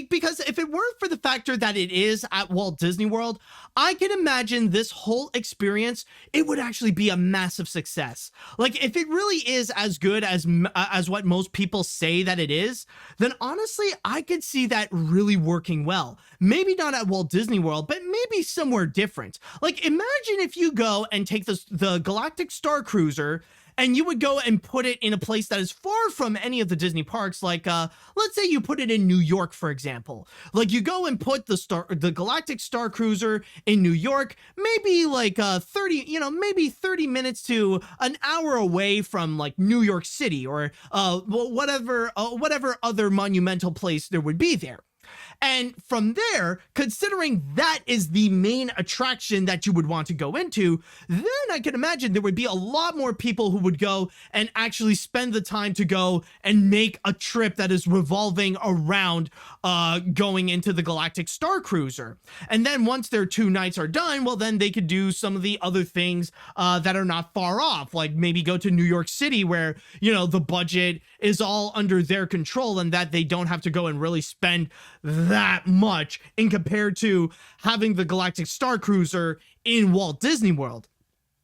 because if it weren't for the factor that it is at Walt Disney World, I can imagine this whole experience, it would actually be a massive success. Like, if it really is as good as what most people say that it is, then honestly, I could see that really working well. Maybe not at Walt Disney World, but maybe somewhere different. Like, imagine if you go and take the Galactic Starcruiser, and you would go and put it in a place that is far from any of the Disney parks. Like, let's say you put it in New York, for example. Like, you go and put the Galactic Starcruiser in New York, maybe like 30 minutes to an hour away from like New York City or whatever other monumental place there would be there. And from there, considering that is the main attraction that you would want to go into, then I can imagine there would be a lot more people who would go and actually spend the time to go and make a trip that is revolving around going into the Galactic Starcruiser. And then once their 2 nights are done, well, then they could do some of the other things that are not far off, like maybe go to New York City where, you know, the budget is all under their control and that they don't have to go and really spend that much in compared to having the Galactic Starcruiser in Walt Disney World.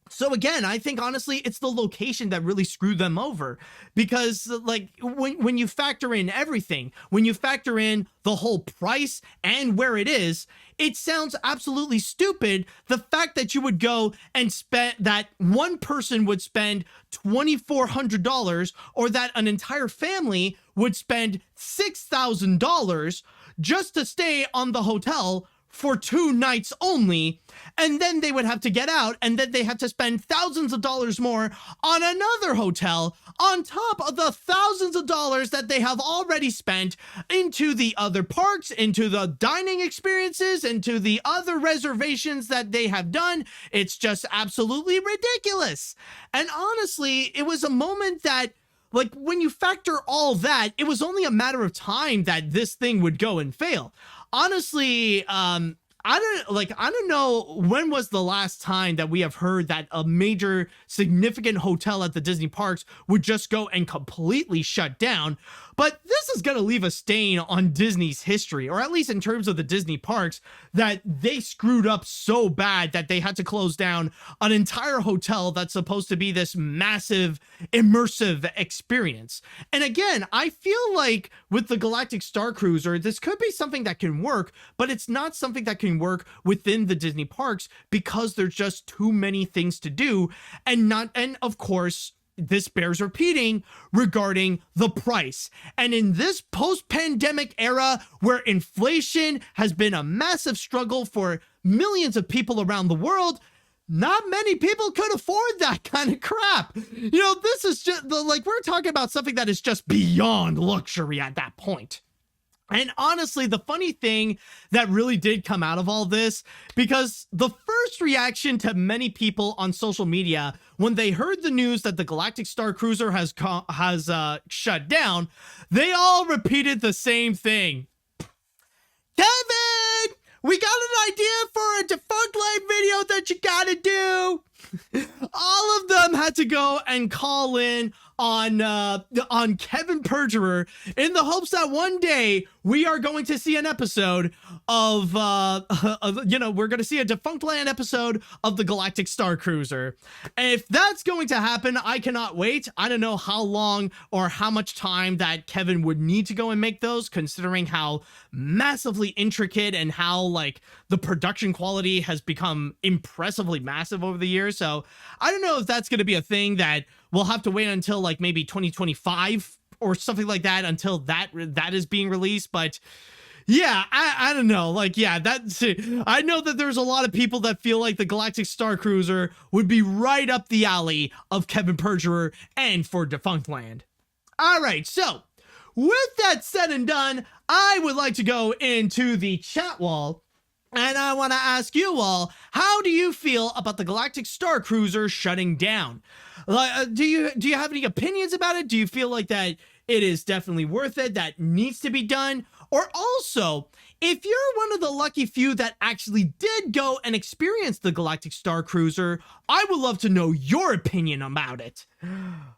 So again, I think honestly, it's the location that really screwed them over, because like when you factor in everything, when you factor in the whole price and where it is, it sounds absolutely stupid. The fact that you would go and that one person would spend $2,400 or that an entire family would spend $6,000 just to stay on the hotel for 2 nights only, and then they would have to get out, and then they have to spend thousands of dollars more on another hotel on top of the thousands of dollars that they have already spent into the other parks, into the dining experiences, into the other reservations that they have done. It's just absolutely ridiculous. And honestly, it was a moment that, like, when you factor all that, it was only a matter of time that this thing would go and fail. Honestly, I don't know when was the last time that we have heard that a major significant hotel at the Disney parks would just go and completely shut down. But this is going to leave a stain on Disney's history, or at least in terms of the Disney parks, that they screwed up so bad that they had to close down an entire hotel that's supposed to be this massive, immersive experience. And again, I feel like with the Galactic Starcruiser, this could be something that can work, but it's not something that can work within the Disney parks because there's just too many things to do, and of course, this bears repeating regarding the price. And in this post-pandemic era where inflation has been a massive struggle for millions of people around the world, not many people could afford that kind of crap. You know, this is just we're talking about something that is just beyond luxury at that point. And honestly, the funny thing that really did come out of all this, because the first reaction to many people on social media when they heard the news that the Galactic Starcruiser has shut down, they all repeated the same thing. Kevin, we got an idea for a Defunct Land video that you gotta do. All of them had to go and call in on Kevin Perjurer in the hopes that one day we are going to see an episode of we're going to see a Defunct Land episode of the Galactic Starcruiser. If that's going to happen, I cannot wait. I don't know how long or how much time that Kevin would need to go and make those, considering how massively intricate and how like the production quality has become impressively massive over the years. So I don't know if that's going to be a thing that we'll have to wait until like maybe 2025 or something like that until that is being released. But yeah, I don't know. Like, yeah, I know that there's a lot of people that feel like the Galactic Starcruiser would be right up the alley of Kevin Perjurer and for Defunct Land. All right, so with that said and done, I would like to go into the chat wall. And I want to ask you all, how do you feel about the Galactic Starcruiser shutting down? Do you have any opinions about it? Do you feel like that it is definitely worth it, that needs to be done? Or also, if you're one of the lucky few that actually did go and experience the Galactic Starcruiser, I would love to know your opinion about it.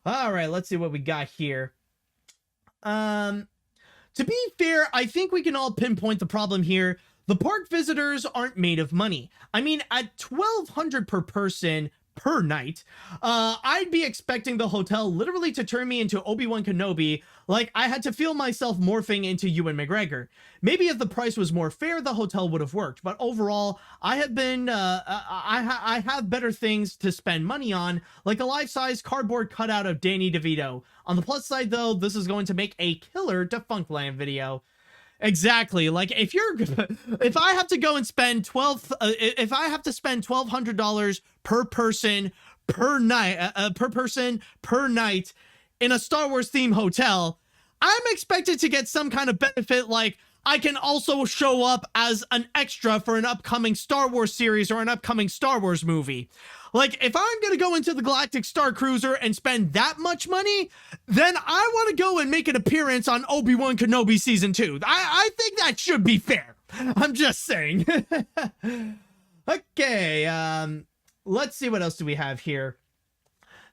All right, let's see what we got here. To be fair, I think we can all pinpoint the problem here. The park visitors aren't made of money. I mean, at $1,200 per person per night, I'd be expecting the hotel literally to turn me into Obi-Wan Kenobi, like I had to feel myself morphing into Ewan McGregor. Maybe if the price was more fair, the hotel would have worked. But overall, I have better things to spend money on, like a life-size cardboard cutout of Danny DeVito. On the plus side, though, this is going to make a killer Defunct Land video. Exactly. Like if I have to go and spend $1,200 per person per night in a Star Wars themed hotel, I'm expected to get some kind of benefit, like I can also show up as an extra for an upcoming Star Wars series or an upcoming Star Wars movie. Like, if I'm going to go into the Galactic Starcruiser and spend that much money, then I want to go and make an appearance on Obi-Wan Kenobi Season 2. I think that should be fair. I'm just saying. Okay, let's see what else do we have here.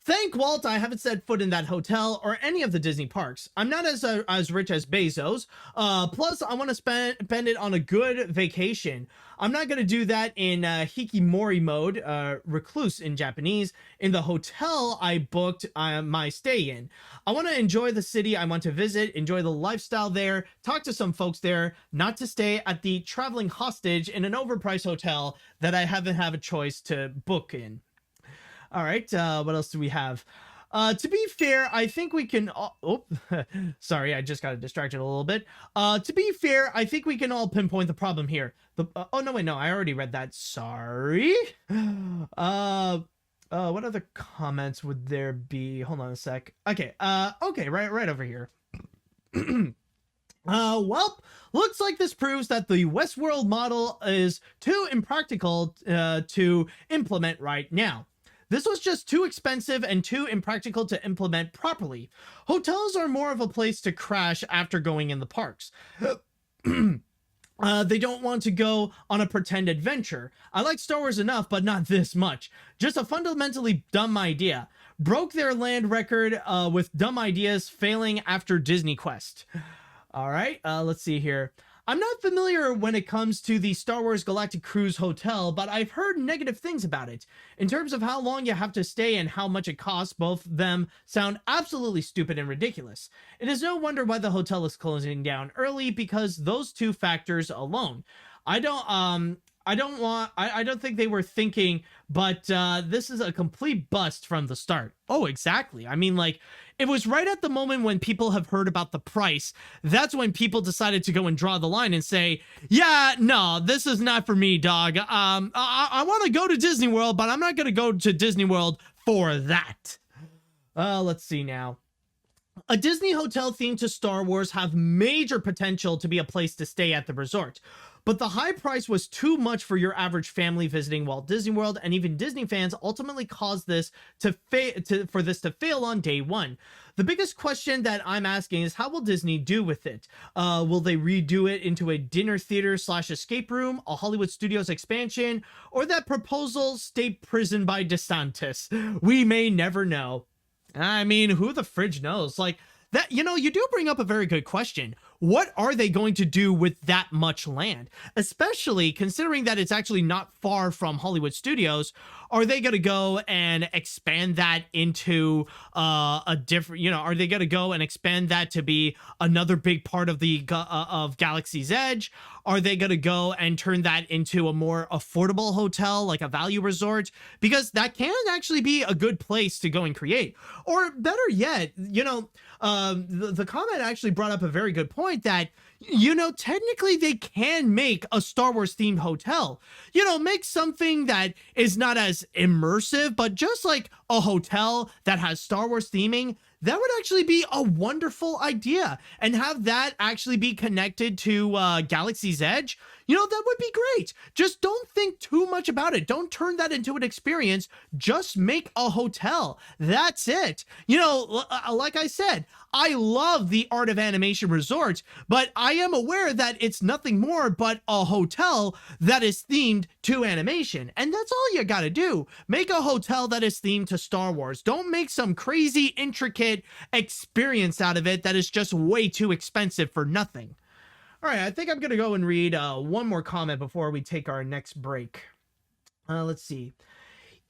Thank Walt, I haven't set foot in that hotel or any of the Disney parks. I'm not as rich as Bezos. Plus, I want to spend it on a good vacation. I'm not going to do that in Hikimori mode, recluse in Japanese, in the hotel I booked my stay in. I want to enjoy the city I want to visit, enjoy the lifestyle there, talk to some folks there, not to stay at the traveling hostage in an overpriced hotel that I haven't have a choice to book in. All right, what else do we have? To be fair, I think we can sorry, I just got distracted a little bit. To be fair, I think we can all pinpoint the problem here. Oh no, wait, no, I already read that. Sorry. What other comments would there be? Hold on a sec. Okay, okay, right over here. Well, looks like this proves that the Westworld model is too impractical to implement right now. This was just too expensive and too impractical to implement properly. Hotels are more of a place to crash after going in the parks. They don't want to go on a pretend adventure. I like Star Wars enough, but not this much. Just a fundamentally dumb idea. Broke their land record with dumb ideas failing after Disney Quest. All right, let's see here. I'm not familiar when it comes to the Star Wars Galactic Cruise Hotel, but I've heard negative things about it. In terms of how long you have to stay and how much it costs, both of them sound absolutely stupid and ridiculous. It is no wonder why the hotel is closing down early, because those two factors alone. I don't think they were thinking, but this is a complete bust from the start. Oh, exactly. I mean, like, it was right at the moment when people have heard about the price. That's when people decided to go and draw the line and say, yeah, no, this is not for me, dog. I want to go to Disney World, but I'm not going to go to Disney World for that. Let's see now. A Disney hotel themed to Star Wars have major potential to be a place to stay at the resort. But the high price was too much for your average family visiting Walt Disney World, and even Disney fans ultimately caused this for this to fail on day one. The biggest question that I'm asking is, how will Disney do with it? Will they redo it into a dinner theater / escape room, a Hollywood Studios expansion, or that proposal state prison by DeSantis? We may never know. I mean, who the fridge knows? Like, that, you know, you do bring up a very good question. What are they going to do with that much land? Especially considering that it's actually not far from Hollywood Studios. Are they going to go and expand that into a different, you know, are they going to go and expand that to be another big part of the of Galaxy's Edge? Are they going to go and turn that into a more affordable hotel, like a value resort? Because that can actually be a good place to go and create. Or better yet, you know, the comment actually brought up a very good point that, you know, technically they can make a Star Wars themed hotel, you know, make something that is not as immersive, but just like a hotel that has Star Wars theming. That would actually be a wonderful idea, and have that actually be connected to Galaxy's Edge. You know, that would be great. Just don't think too much about it. Don't turn that into an experience. Just make a hotel. That's it. You know, like I said, I love the Art of Animation Resort, but I am aware that it's nothing more but a hotel that is themed to animation. And that's all you gotta do. Make a hotel that is themed to Star Wars. Don't make some crazy, intricate experience out of it that is just way too expensive for nothing. All right, I think I'm going to go and read one more comment before we take our next break. Let's see.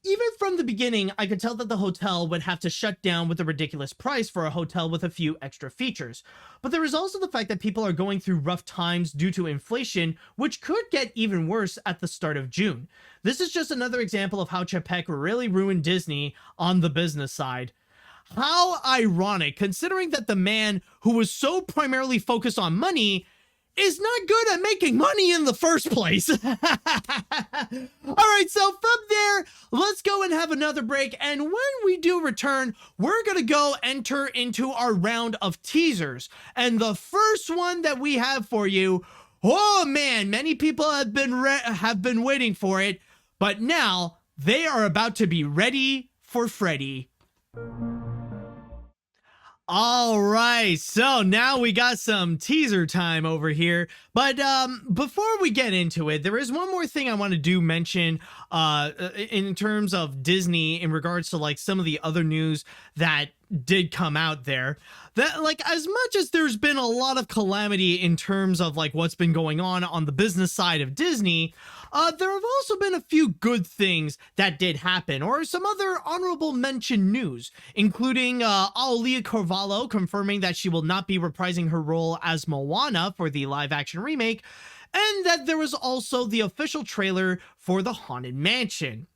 Even from the beginning, I could tell that the hotel would have to shut down with a ridiculous price for a hotel with a few extra features. But there is also the fact that people are going through rough times due to inflation, which could get even worse at the start of June. This is just another example of how Chapek really ruined Disney on the business side. How ironic, considering that the man who was so primarily focused on money is not good at making money in the first place. All right, so from there, let's go and have another break. And when we do return, we're going to go enter into our round of teasers. And the first one that we have for you, oh man, many people have been waiting for it, but now they are about to be ready for Freddy. All right, so now we got some teaser time over here, but before we get into it, there is one more thing I want to do mention in terms of Disney in regards to like some of the other news that did come out there. That, like, as much as there's been a lot of calamity in terms of like what's been going on the business side of Disney, there have also been a few good things that did happen, or some other honorable mention news, including Aulia Carvalho confirming that she will not be reprising her role as Moana for the live action remake, and that there was also the official trailer for the Haunted Mansion.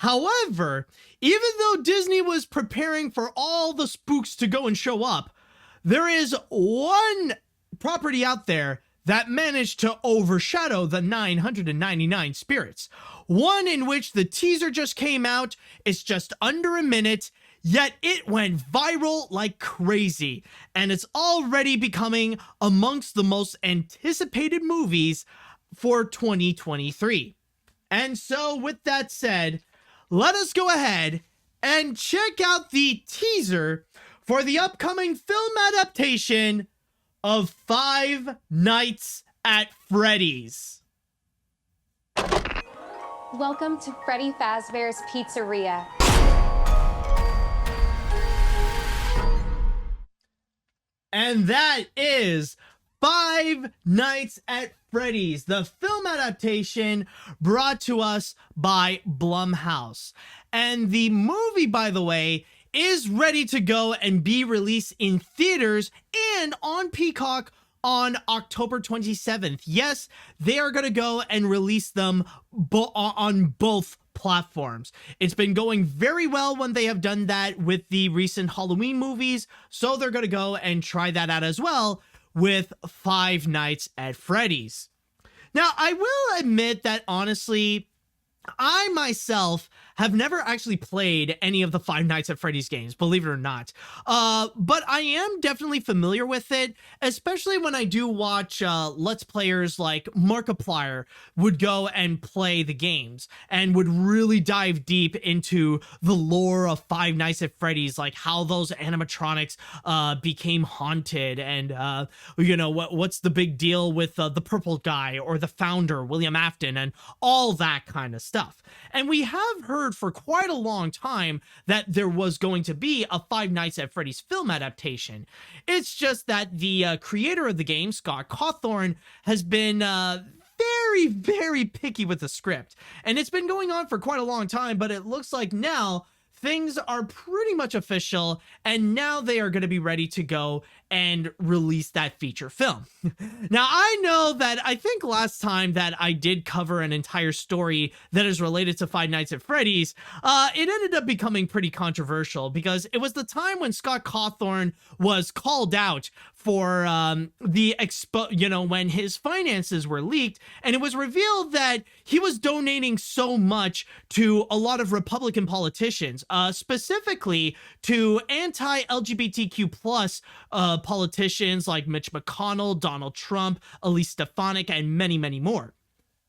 However, even though Disney was preparing for all the spooks to go and show up, there is one property out there that managed to overshadow the 999 spirits. One in which the teaser just came out, it's just under a minute, yet it went viral like crazy, and it's already becoming amongst the most anticipated movies for 2023. And so with that said, let us go ahead and check out the teaser for the upcoming film adaptation of Five Nights at Freddy's. Welcome to Freddy Fazbear's Pizzeria. And that is Five Nights at Freddy's, the film adaptation brought to us by Blumhouse. And the movie, by the way, is ready to go and be released in theaters and on Peacock on October 27th. Yes, they are going to go and release them on both platforms. It's been going very well when they have done that with the recent Halloween movies, so they're going to go and try that out as well with Five Nights at Freddy's. Now, I will admit that honestly, I myself have never actually played any of the Five Nights at Freddy's games, believe it or not. But I am definitely familiar with it, especially when I do watch Let's Players like Markiplier would go and play the games and would really dive deep into the lore of Five Nights at Freddy's, like how those animatronics became haunted and, you know, what's the big deal with the purple guy or the founder, William Afton, and all that kind of stuff. And we have heard for quite a long time that there was going to be a Five Nights at Freddy's film adaptation. It's just that the creator of the game, Scott Cawthorn, has been very, very picky with the script. And it's been going on for quite a long time, but it looks like now things are pretty much official, and now they are going to be ready to go and release that feature film. Now, I know that I think last time that I did cover an entire story that is related to Five Nights at Freddy's, it ended up becoming pretty controversial because it was the time when Scott Cawthorn was called out for when his finances were leaked, and it was revealed that he was donating so much to a lot of Republican politicians, specifically to anti-LGBTQ plus politicians like Mitch McConnell, Donald Trump, Elise Stefanik, and many, many more.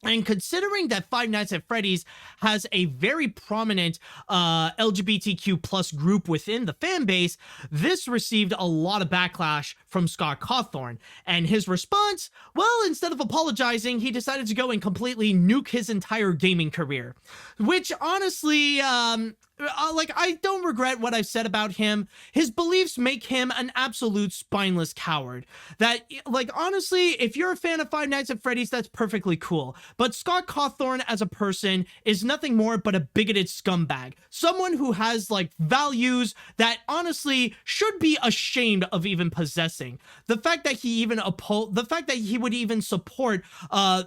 And considering that Five Nights at Freddy's has a very prominent LGBTQ plus group within the fan base, this received a lot of backlash from Scott Cawthorn. And his response, well, instead of apologizing, he decided to go and completely nuke his entire gaming career. Which honestly, I don't regret what I've said about him. His beliefs make him an absolute spineless coward. That, like, honestly, if you're a fan of Five Nights at Freddy's, that's perfectly cool. But Scott Cawthorn as a person is nothing more but a bigoted scumbag. Someone who has, like, values that honestly should be ashamed of even possessing. The fact that he even would even support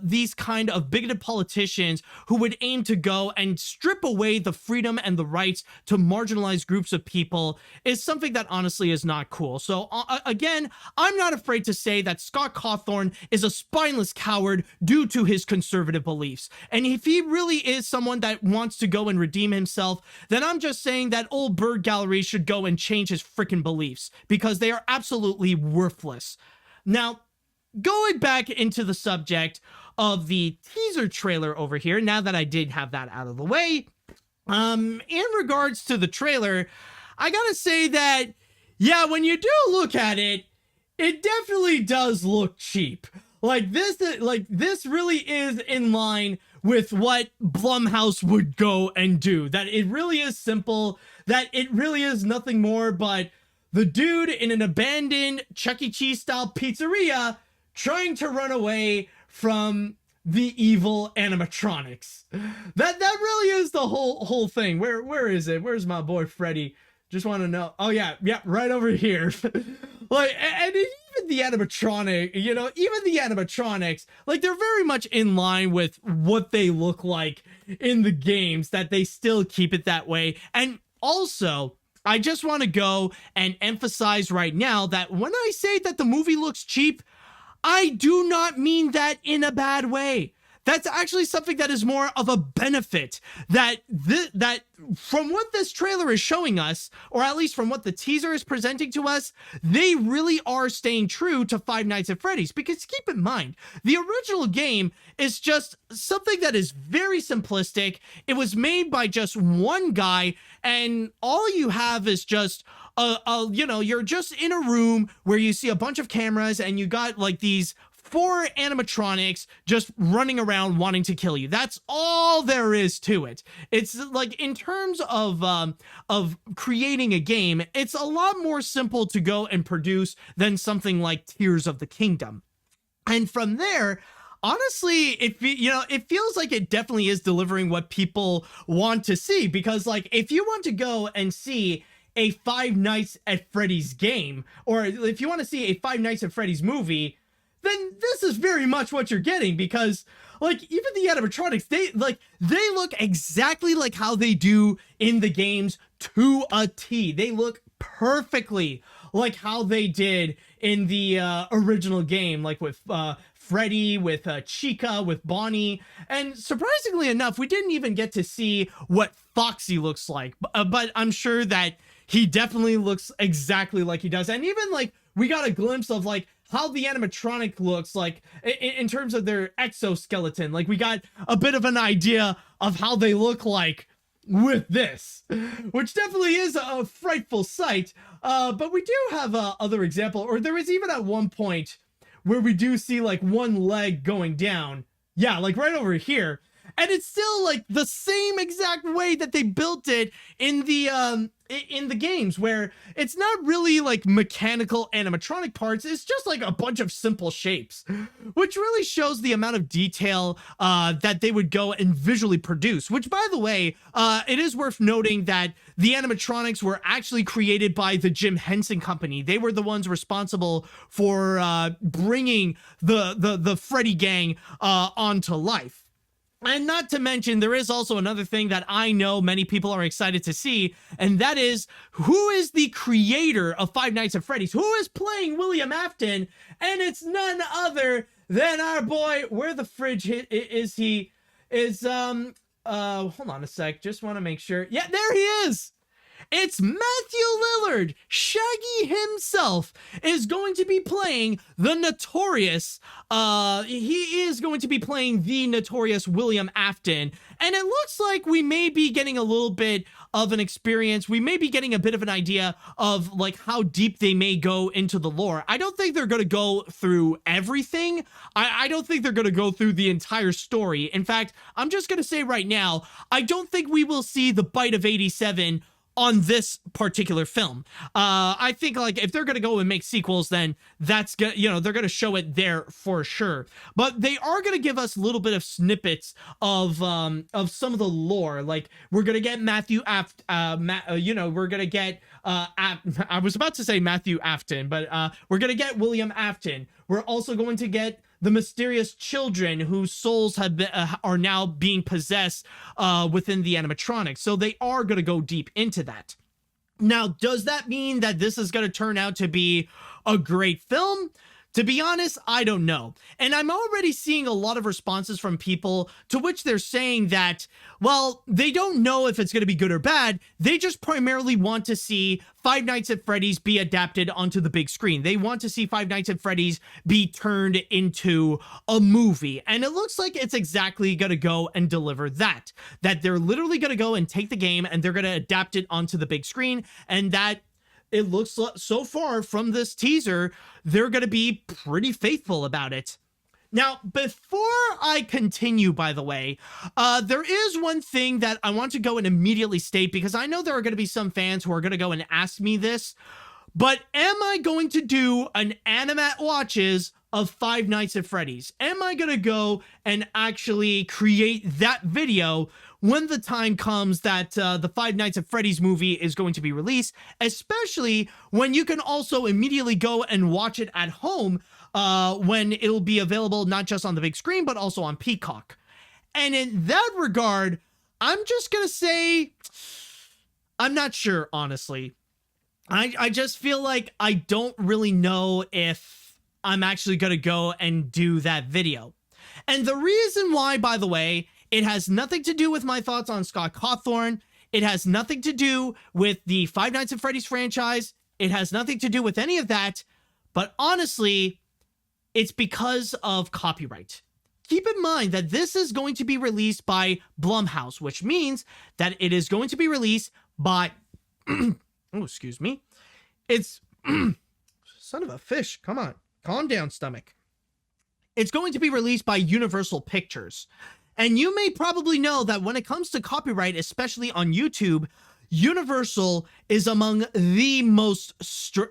these kind of bigoted politicians who would aim to go and strip away the freedom and the rights to marginalized groups of people is something that honestly is not cool. So again, I'm not afraid to say that Scott Cawthorn is a spineless coward due to his conservative beliefs. And if he really is someone that wants to go and redeem himself, then I'm just saying that old bird gallery should go and change his freaking beliefs because they are absolutely worthless. Now, going back into the subject of the teaser trailer over here, now that I did have that out of the way, in regards to the trailer, I gotta say that, yeah, when you do look at it, it definitely does look cheap. Like this really is in line with what Blumhouse would go and do. That it really is simple, that it really is nothing more but the dude in an abandoned Chuck E. Cheese style pizzeria trying to run away from the evil animatronics. That really is the whole thing. Where is it? Where's my boy Freddy? Just want to know. Oh yeah, right over here. Like, and it even the animatronics, like they're very much in line with what they look like in the games, that they still keep it that way. And also, I just want to go and emphasize right now that when I say that the movie looks cheap, I do not mean that in a bad way. That's actually something that is more of a benefit, that from what this trailer is showing us, or at least from what the teaser is presenting to us, they really are staying true to Five Nights at Freddy's. Because keep in mind, the original game is just something that is very simplistic. It was made by just one guy, and all you have is just you're just in a room where you see a bunch of cameras, and you got like these 4 animatronics just running around wanting to kill you. That's all there is to it. It's like, in terms of creating a game, it's a lot more simple to go and produce than something like Tears of the Kingdom. And from there, honestly, it feels like it definitely is delivering what people want to see. Because like, if you want to go and see a Five Nights at Freddy's game, or if you want to see a Five Nights at Freddy's movie, then this is very much what you're getting. Because like, even the animatronics, they look exactly like how they do in the games to a T. They look perfectly like how they did in the original game, like with Freddy, with Chica, with Bonnie. And surprisingly enough, we didn't even get to see what Foxy looks like, but I'm sure that he definitely looks exactly like he does. And even like, we got a glimpse of like how the animatronic looks like in terms of their exoskeleton. Like, we got a bit of an idea of how they look like with this, which definitely is a frightful sight. But we do have other example, or there is even at one point where we do see like one leg going down. Yeah, like right over here. And it's still like the same exact way that they built it in the games, where it's not really like mechanical animatronic parts. It's just like a bunch of simple shapes, which really shows the amount of detail that they would go and visually produce. Which, by the way, it is worth noting that the animatronics were actually created by the Jim Henson Company. They were the ones responsible for bringing the Freddy gang onto life. And not to mention, there is also another thing that I know many people are excited to see, and that is, who is the creator of Five Nights at Freddy's? Who is playing William Afton? And it's none other than our boy, where the fridge is he? Hold on a sec, just want to make sure. Yeah, there he is! It's Matthew Lillard. Shaggy himself is going to be playing the notorious, he is going to be playing the notorious William Afton. And it looks like we may be getting a little bit of an experience. We may be getting a bit of an idea of like how deep they may go into the lore. I don't think they're going to go through everything. I don't think they're going to go through the entire story. In fact, I'm just going to say right now, I don't think we will see the Bite of 87 on this particular film. I think like if they're gonna go and make sequels, then that's good. They're gonna show it there for sure. But they are gonna give us a little bit of snippets of some of the lore. Like, we're gonna get Matthew we're gonna get I was about to say Matthew Afton, but we're gonna get William Afton. We're also going to get the mysterious children whose souls have been, are now being possessed within the animatronics. So they are going to go deep into that. Now, does that mean that this is going to turn out to be a great film? To be honest, I don't know. And I'm already seeing a lot of responses from people to which they're saying that, well, they don't know if it's going to be good or bad. They just primarily want to see Five Nights at Freddy's be adapted onto the big screen. They want to see Five Nights at Freddy's be turned into a movie. And it looks like it's exactly going to go and deliver that. That they're literally going to go and take the game and they're going to adapt it onto the big screen. And that it looks so far from this teaser, they're going to be pretty faithful about it. Now, before I continue, by the way, there is one thing that I want to go and immediately state, because I know there are going to be some fans who are going to go and ask me this, but am I going to do an AniMat watches of Five Nights at Freddy's? Am I going to go and actually create that video when the time comes that the Five Nights at Freddy's movie is going to be released, especially when you can also immediately go and watch it at home when it'll be available not just on the big screen, but also on Peacock. And in that regard, I'm just going to say, I'm not sure, honestly. I just feel like I don't really know if I'm actually going to go and do that video. And the reason why, by the way, it has nothing to do with my thoughts on Scott Cawthon. It has nothing to do with the Five Nights at Freddy's franchise. It has nothing to do with any of that. But honestly, it's because of copyright. Keep in mind that this is going to be released by Blumhouse, which means that it is going to be released by... oh, excuse me. It's... son of a fish. Come on. Calm down, stomach. It's going to be released by Universal Pictures. And you may probably know that when it comes to copyright, especially on YouTube, Universal is among the most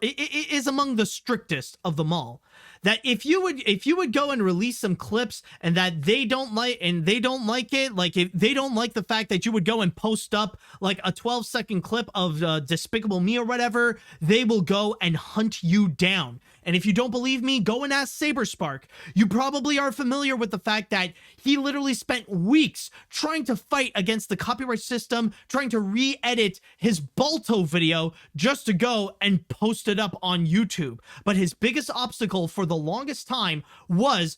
is among the strictest of them all. That if you would go and release some clips and that they don't like it, like if they don't like the fact that you would go and post up like a 12-second clip of Despicable Me or whatever, they will go and hunt you down. And if you don't believe me, go and ask Saberspark. You probably are familiar with the fact that he literally spent weeks trying to fight against the copyright system, trying to re-edit his Balto video just to go and post it up on YouTube. But his biggest obstacle for the longest time was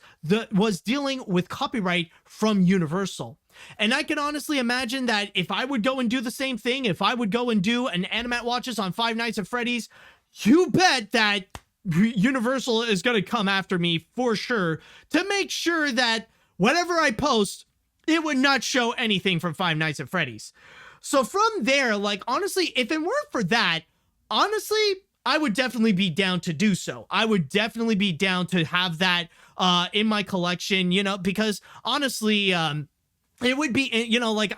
dealing with copyright from Universal. And I can honestly imagine that if I would go and do the same thing, if I would go and do an AniMat watches on Five Nights at Freddy's, you bet that Universal is going to come after me for sure to make sure that whatever I post, it would not show anything from Five Nights at Freddy's. So from there, like, honestly, if it weren't for that, honestly, I would definitely be down to do so. I would definitely be down to have that in my collection, you know, because honestly, it would be, you know, like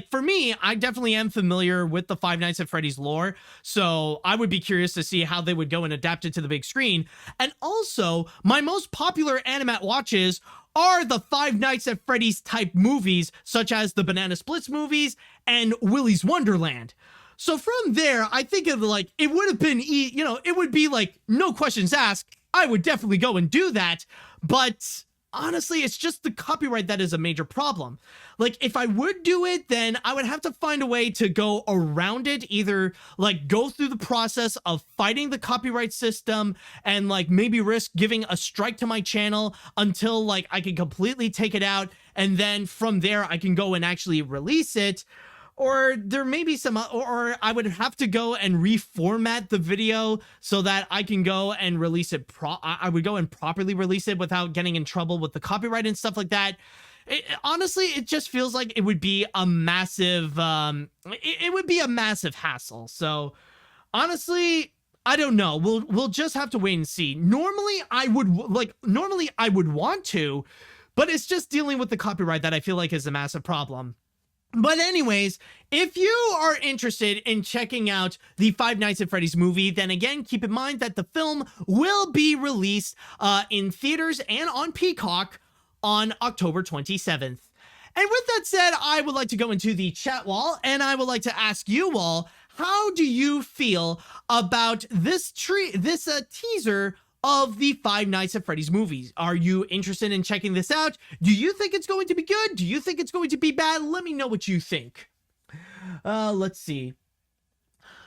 for me, I definitely am familiar with the Five Nights at Freddy's lore. So I would be curious to see how they would go and adapt it to the big screen. And also, my most popular AniMat watches are the Five Nights at Freddy's type movies, such as the Banana Splits movies and Willy's Wonderland. So from there, I think it would have been, you know, it would be like no questions asked. I would definitely go and do that. But honestly, it's just the copyright that is a major problem. Like, if I would do it, then I would have to find a way to go around it, either like go through the process of fighting the copyright system and like maybe risk giving a strike to my channel until like I can completely take it out. And then from there, I can go and actually release it. Or there may be some, or I would have to go and reformat the video so that I can go and release it. I would go and properly release it without getting in trouble with the copyright and stuff like that. Honestly, it just feels like it would be a massive, it would be a massive hassle. So honestly, I don't know. We'll just have to wait and see. Normally I would want to, but it's just dealing with the copyright that I feel like is a massive problem. But anyways, if you are interested in checking out the Five Nights at Freddy's movie, then again, keep in mind that the film will be released in theaters and on Peacock on October 27th. And with that said, I would like to go into the chat wall and I would like to ask you all, how do you feel about this teaser of the Five Nights at Freddy's movies? Are you interested in checking this out? Do you think it's going to be good? Do you think it's going to be bad? Let me know what you think. Let's see.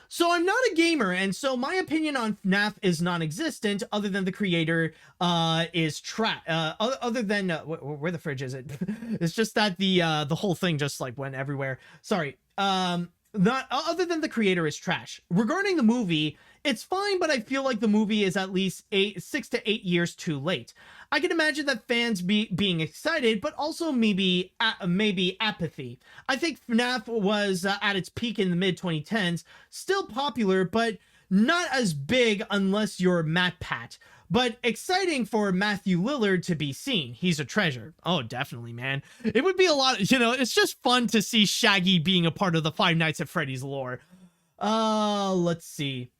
So I'm not a gamer, and so my opinion on FNAF is non-existent, other than the creator is other than where the fridge is it? It's just that the whole thing just like went everywhere. Sorry. Not other than the creator is trash. Regarding the movie, it's fine, but I feel like the movie is at least 6 to 8 years too late. I can imagine that fans being excited, but also maybe apathy. I think FNAF was at its peak in the mid-2010s, still popular, but not as big unless you're Matt Pat. But exciting for Matthew Lillard to be seen. He's a treasure. Oh, definitely, man. It would be a lot, you know, it's just fun to see Shaggy being a part of the Five Nights at Freddy's lore. Let's see.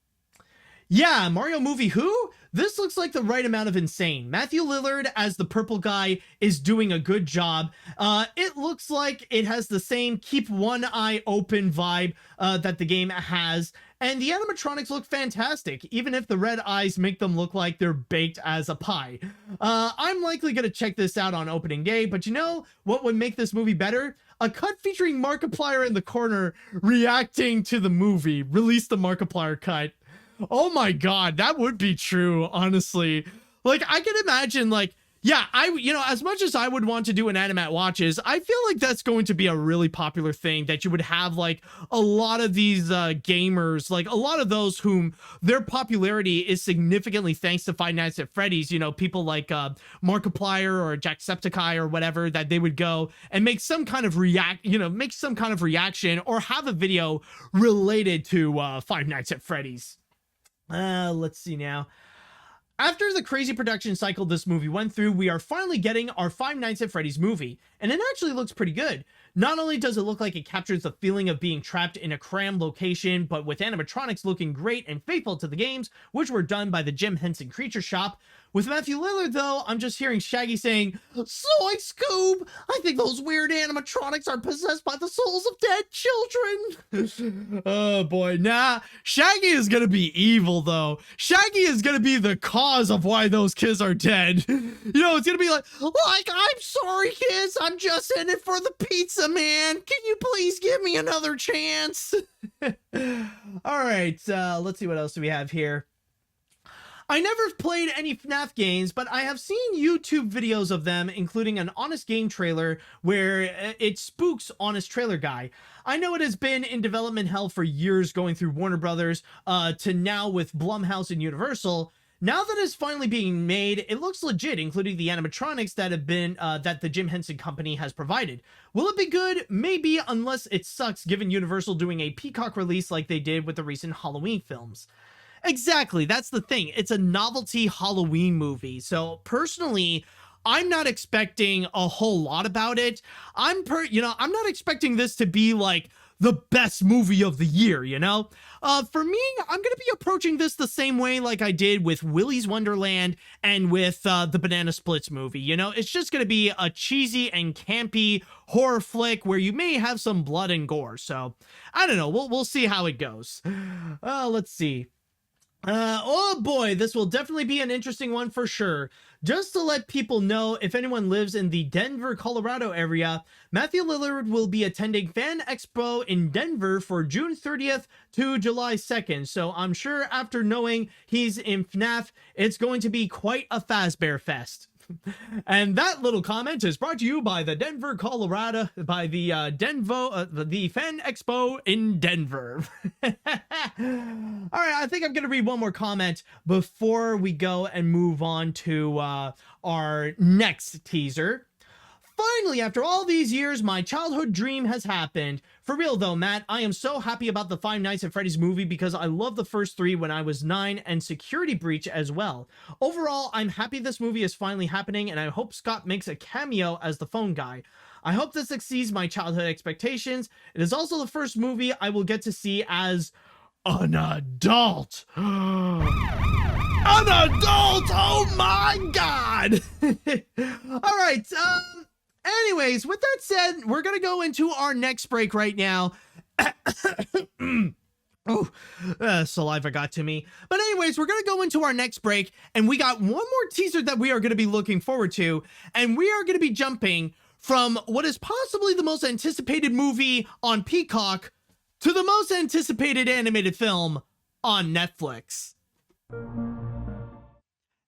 Yeah, Mario movie who? This looks like the right amount of insane. Matthew Lillard as the purple guy is doing a good job. It looks like it has the same keep one eye open vibe that the game has. And the animatronics look fantastic, even if the red eyes make them look like they're baked as a pie. I'm likely going to check this out on opening day, but you know what would make this movie better? A cut featuring Markiplier in the corner reacting to the movie. Release the Markiplier cut. Oh my god, that would be true, honestly. Like, I can imagine, like, yeah, as much as I would want to do an Animat Watches, I feel like that's going to be a really popular thing, that you would have, like, a lot of these gamers, like, a lot of those whom their popularity is significantly thanks to Five Nights at Freddy's, you know, people like Markiplier or Jacksepticeye or whatever, that they would go and make some kind of reaction or have a video related to Five Nights at Freddy's. Let's see now. After the crazy production cycle this movie went through, we are finally getting our Five Nights at Freddy's movie, and it actually looks pretty good. Not only does it look like it captures the feeling of being trapped in a crammed location, but with animatronics looking great and faithful to the games, which were done by the Jim Henson Creature Shop. With Matthew Lillard, though, I'm just hearing Shaggy saying, "Soy Scoob! I think those weird animatronics are possessed by the souls of dead children." Oh boy, nah. Shaggy is gonna be evil, though. Shaggy is gonna be the cause of why those kids are dead. You know, it's gonna be like, I'm sorry, kids. I'm just in it for the pizza, man. Can you please give me another chance? All right, let's see what else do we have here. I never played any FNAF games, but I have seen YouTube videos of them, including an Honest Game trailer where it spooks Honest Trailer Guy. I know it has been in development hell for years, going through Warner Brothers to now with Blumhouse and Universal. Now that it's finally being made, it looks legit, including the animatronics that have been that the Jim Henson Company has provided. Will it be good? Maybe, unless it sucks given Universal doing a Peacock release like they did with the recent Halloween films. Exactly, that's the thing. It's a novelty Halloween movie. So personally, I'm not expecting a whole lot about it. I'm not expecting this to be like the best movie of the year, you know? For me, I'm going to be approaching this the same way like I did with Willy's Wonderland and with the Banana Splits movie, you know? It's just going to be a cheesy and campy horror flick where you may have some blood and gore. So, I don't know. We'll see how it goes. Let's see. Oh boy, this will definitely be an interesting one for sure. Just to let people know, if anyone lives in the Denver, Colorado area, Matthew Lillard will be attending Fan Expo in Denver for June 30th to July 2nd. So I'm sure after knowing he's in FNAF, it's going to be quite a Fazbear Fest. And that little comment is brought to you by the Denver, Colorado, by the the Fan Expo in Denver. All right, I think I'm going to read one more comment before we go and move on to our next teaser. Finally, after all these years, my childhood dream has happened. For real though, Matt, I am so happy about the Five Nights at Freddy's movie because I loved the first three when I was 9 and Security Breach as well. Overall, I'm happy this movie is finally happening and I hope Scott makes a cameo as the phone guy. I hope this exceeds my childhood expectations. It is also the first movie I will get to see as an adult. An adult! Oh my god! All right, anyways, with that said, we're gonna go into our next break right now. Oh, saliva got to me. But anyways, we're gonna go into our next break, and we got one more teaser that we are gonna be looking forward to, and we are gonna be jumping from what is possibly the most anticipated movie on Peacock to the most anticipated animated film on Netflix.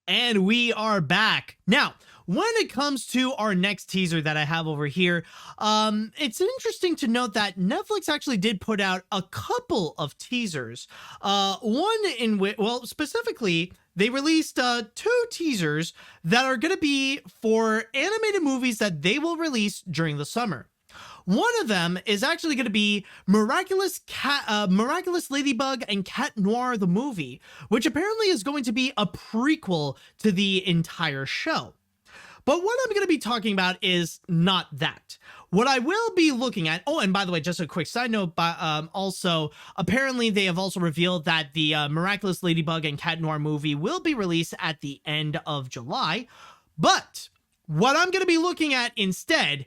And we are back. Now, when it comes to our next teaser that I have over here, it's interesting to note that Netflix actually did put out a couple of teasers. One in which, well, specifically, they released 2 teasers that are going to be for animated movies that they will release during the summer. One of them is actually going to be Miraculous Ladybug and Cat Noir the movie, which apparently is going to be a prequel to the entire show. But what I'm going to be talking about is not that. What I will be looking at, oh, and by the way, just a quick side note, but also, apparently they have also revealed that the Miraculous Ladybug and Cat Noir movie will be released at the end of July. But what I'm going to be looking at instead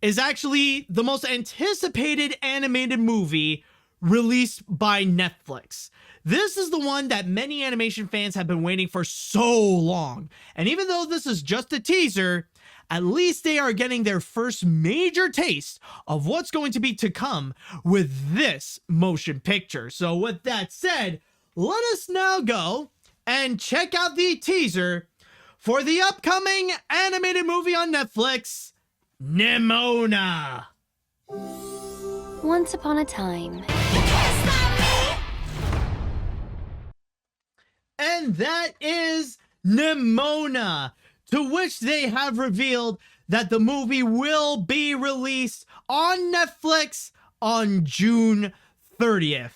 is actually the most anticipated animated movie released by Netflix. This is the one that many animation fans have been waiting for so long. And even though this is just a teaser, at least they are getting their first major taste of what's going to be to come with this motion picture. So with that said, let us now go and check out the teaser for the upcoming animated movie on Netflix, Nimona. Once upon a time. And that is Nimona, to which they have revealed that the movie will be released on Netflix on June 30th.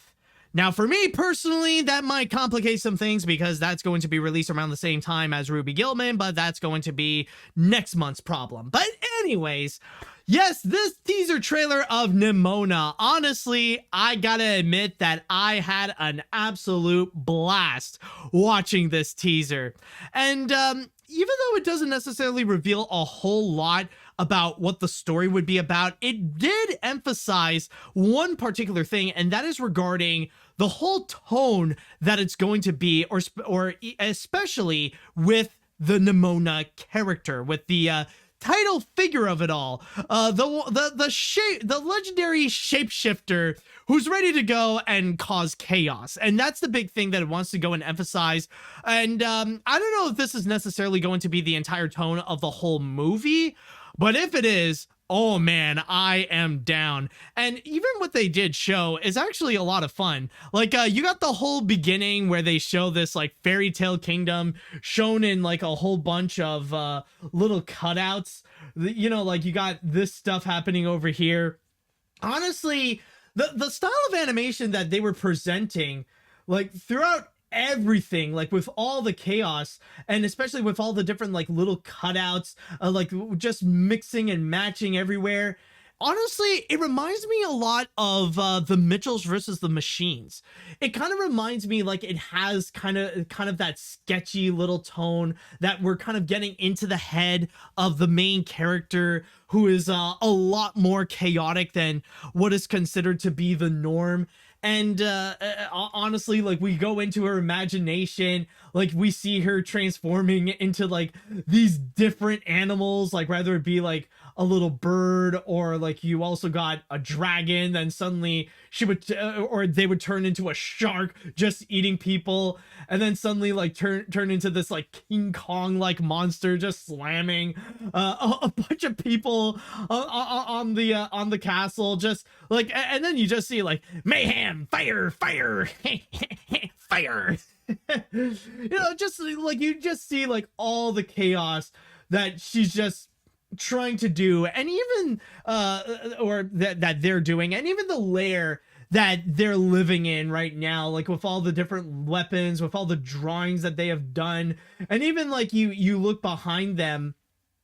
Now, for me personally, that might complicate some things because that's going to be released around the same time as Ruby Gilman, but that's going to be next month's problem. But anyways, yes, this teaser trailer of Nimona, honestly, I gotta admit that I had an absolute blast watching this teaser. And even though it doesn't necessarily reveal a whole lot about what the story would be about, it did emphasize one particular thing, and that is regarding the whole tone that it's going to be, or especially with the Nimona character, with the title figure of it all, the legendary shapeshifter who's ready to go and cause chaos. And that's the big thing that it wants to go and emphasize. And I don't know if this is necessarily going to be the entire tone of the whole movie, but if it is, oh man, I am down. And even what they did show is actually a lot of fun. Like, you got the whole beginning where they show this like fairy tale kingdom shown in like a whole bunch of little cutouts. You know, like you got this stuff happening over here. Honestly, the style of animation that they were presenting, like throughout everything, like with all the chaos, and especially with all the different like little cutouts, like just mixing and matching everywhere, honestly, it reminds me a lot of the Mitchells versus the Machines. It kind of reminds me like it has kind of that sketchy little tone that we're kind of getting into the head of the main character, who is a lot more chaotic than what is considered to be the norm. And honestly, like we go into her imagination, like we see her transforming into like these different animals, like whether it be like a little bird, or like you also got a dragon, then suddenly she would or they would turn into a shark just eating people, and then suddenly like turn into this like King Kong like monster just slamming a bunch of people on the castle, just like, and then you just see like mayhem, fire fire you know, just like you just see like all the chaos that she's just trying to do, and even or that they're doing, and even the lair that they're living in right now, like with all the different weapons, with all the drawings that they have done, and even like you look behind them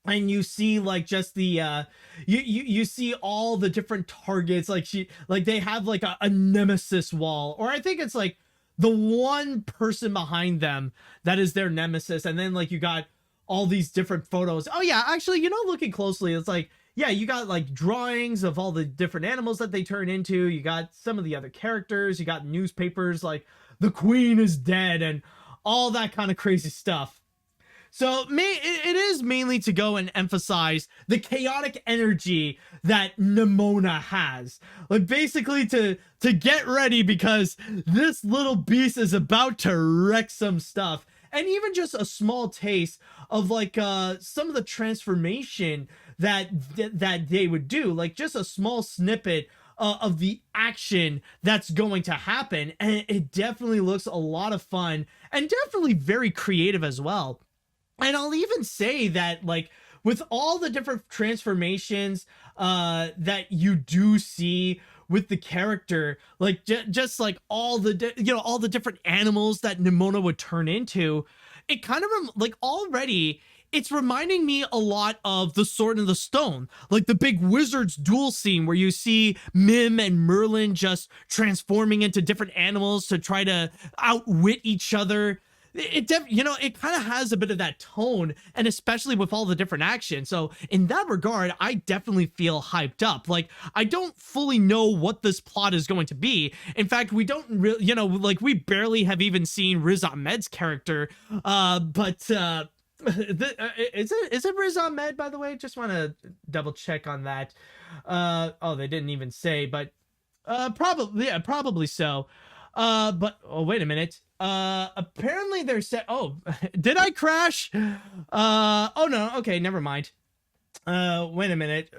and you see like just the you see all the different targets, like they have like a nemesis wall, or I think it's like the one person behind them that is their nemesis, and then like you got all these different photos. Oh yeah, actually, you know, looking closely, it's like, yeah, you got like drawings of all the different animals that they turn into, you got some of the other characters, you got newspapers like the queen is dead and all that kind of crazy stuff. So it is mainly to go and emphasize the chaotic energy that Nimona has, like basically to get ready, because this little beast is about to wreck some stuff. And even just a small taste of like some of the transformation that they would do, like just a small snippet of the action that's going to happen, and it definitely looks a lot of fun and definitely very creative as well. And I'll even say that like with all the different transformations that you do see with the character, like just like all the all the different animals that Nimona would turn into, it kind of like already it's reminding me a lot of The Sword in the Stone, like the big wizards duel scene where you see Mim and Merlin just transforming into different animals to try to outwit each other. It kind of has a bit of that tone, and especially with all the different action. So in that regard, I definitely feel hyped up. Like, I don't fully know what this plot is going to be. In fact, we don't really, we barely have even seen Riz Ahmed's character. Is it Riz Ahmed, by the way? Just want to double check on that. They didn't even say, but probably so. Wait a minute. Apparently they're did I crash? Oh no, okay, never mind. Wait a minute.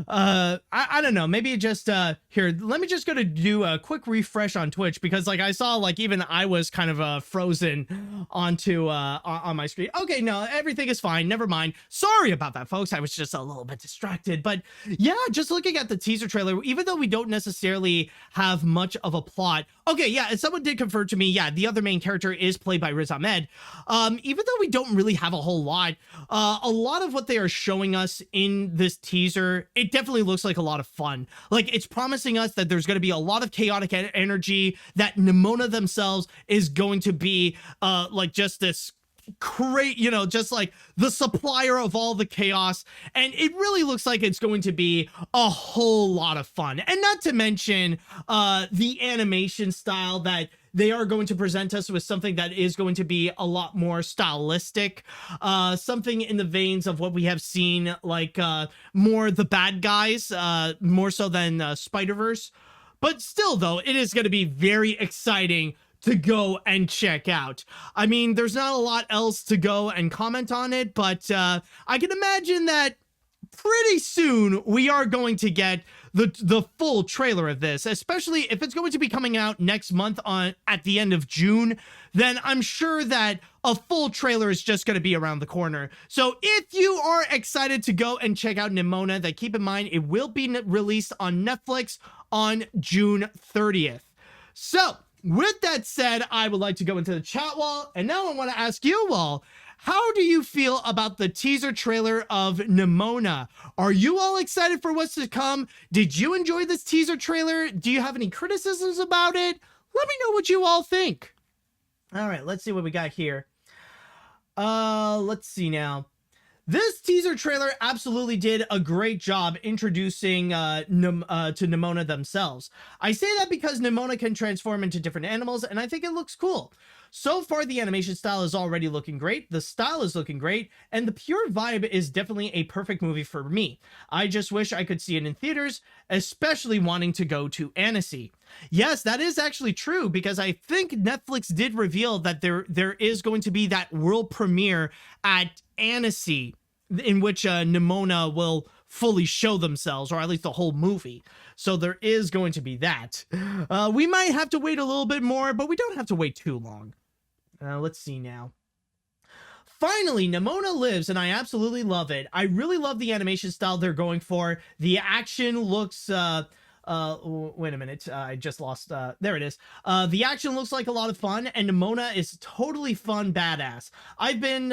I don't know, maybe just here, let me just go to do a quick refresh on Twitch, because like I saw, like even I was kind of frozen onto on my screen. Okay, no, everything is fine, never mind. Sorry about that, folks. I was just a little bit distracted. But yeah, just looking at the teaser trailer, even though we don't necessarily have much of a plot. Okay, yeah, and someone did confirm to me, yeah, the other main character is played by Riz Ahmed. Even though we don't really have a whole lot, a lot of what they are showing us in this teaser, it definitely looks like a lot of fun. Like, it's promising us that there's going to be a lot of chaotic energy, that Nimona themselves is going to be like just this great, just like the supplier of all the chaos, and it really looks like it's going to be a whole lot of fun. And not to mention the animation style that they are going to present us with, something that is going to be a lot more stylistic, something in the veins of what we have seen, like more the bad guys, more so than Spider-Verse. But still, though, it is going to be very exciting to go and check out. I mean, there's not a lot else to go and comment on it, but I can imagine that pretty soon we are going to get the full trailer of this, especially if it's going to be coming out next month at the end of June. Then I'm sure that a full trailer is just going to be around the corner. So if you are excited to go and check out Nimona, then keep in mind it will be released on Netflix on June 30th. So with that said, I would like to go into the chat wall, and now I want to ask you all, how do you feel about the teaser trailer of Nimona? Are you all excited for what's to come? Did you enjoy this teaser trailer? Do you have any criticisms about it? Let me know what you all think. All right, let's see what we got here. Let's see now. This teaser trailer absolutely did a great job introducing to Nimona themselves. I say that because Nimona can transform into different animals, and I think it looks cool. So far, the animation style is already looking great, the style is looking great, and the pure vibe is definitely a perfect movie for me. I just wish I could see it in theaters, especially wanting to go to Annecy. Yes, that is actually true, because I think Netflix did reveal that there is going to be that world premiere at Annecy, in which Nimona will fully show themselves, or at least the whole movie. So there is going to be that. We might have to wait a little bit more, but we don't have to wait too long. Let's see now. Finally, Nimona lives, and I absolutely love it. I really love the animation style they're going for. The action looks... wait a minute, I just lost, there it is. The action looks like a lot of fun, and Nimona is totally fun badass. I've been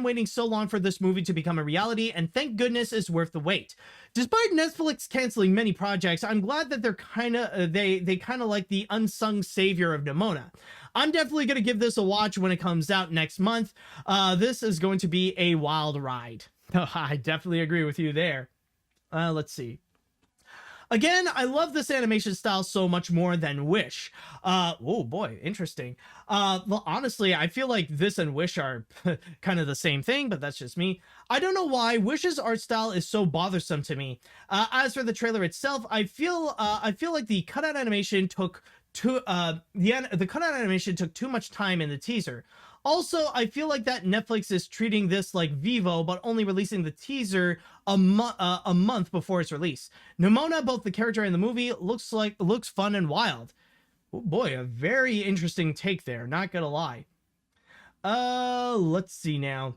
waiting so long for this movie to become a reality, and thank goodness it's worth the wait. Despite Netflix canceling many projects, I'm glad that they're they kind of like the unsung savior of Nimona. I'm definitely going to give this a watch when it comes out next month. This is going to be a wild ride. I definitely agree with you there. Let's see. Again, I love this animation style so much more than Wish. Oh boy, interesting. Well, honestly, I feel like this and Wish are kind of the same thing, but that's just me. I don't know why Wish's art style is so bothersome to me. As for the trailer itself, I feel like the cutout animation took too much time in the teaser. Also, I feel like that Netflix is treating this like Vivo, but only releasing the teaser a month before its release. Nimona, both the character and the movie, looks fun and wild. Oh boy, a very interesting take there, not gonna lie. Let's see now.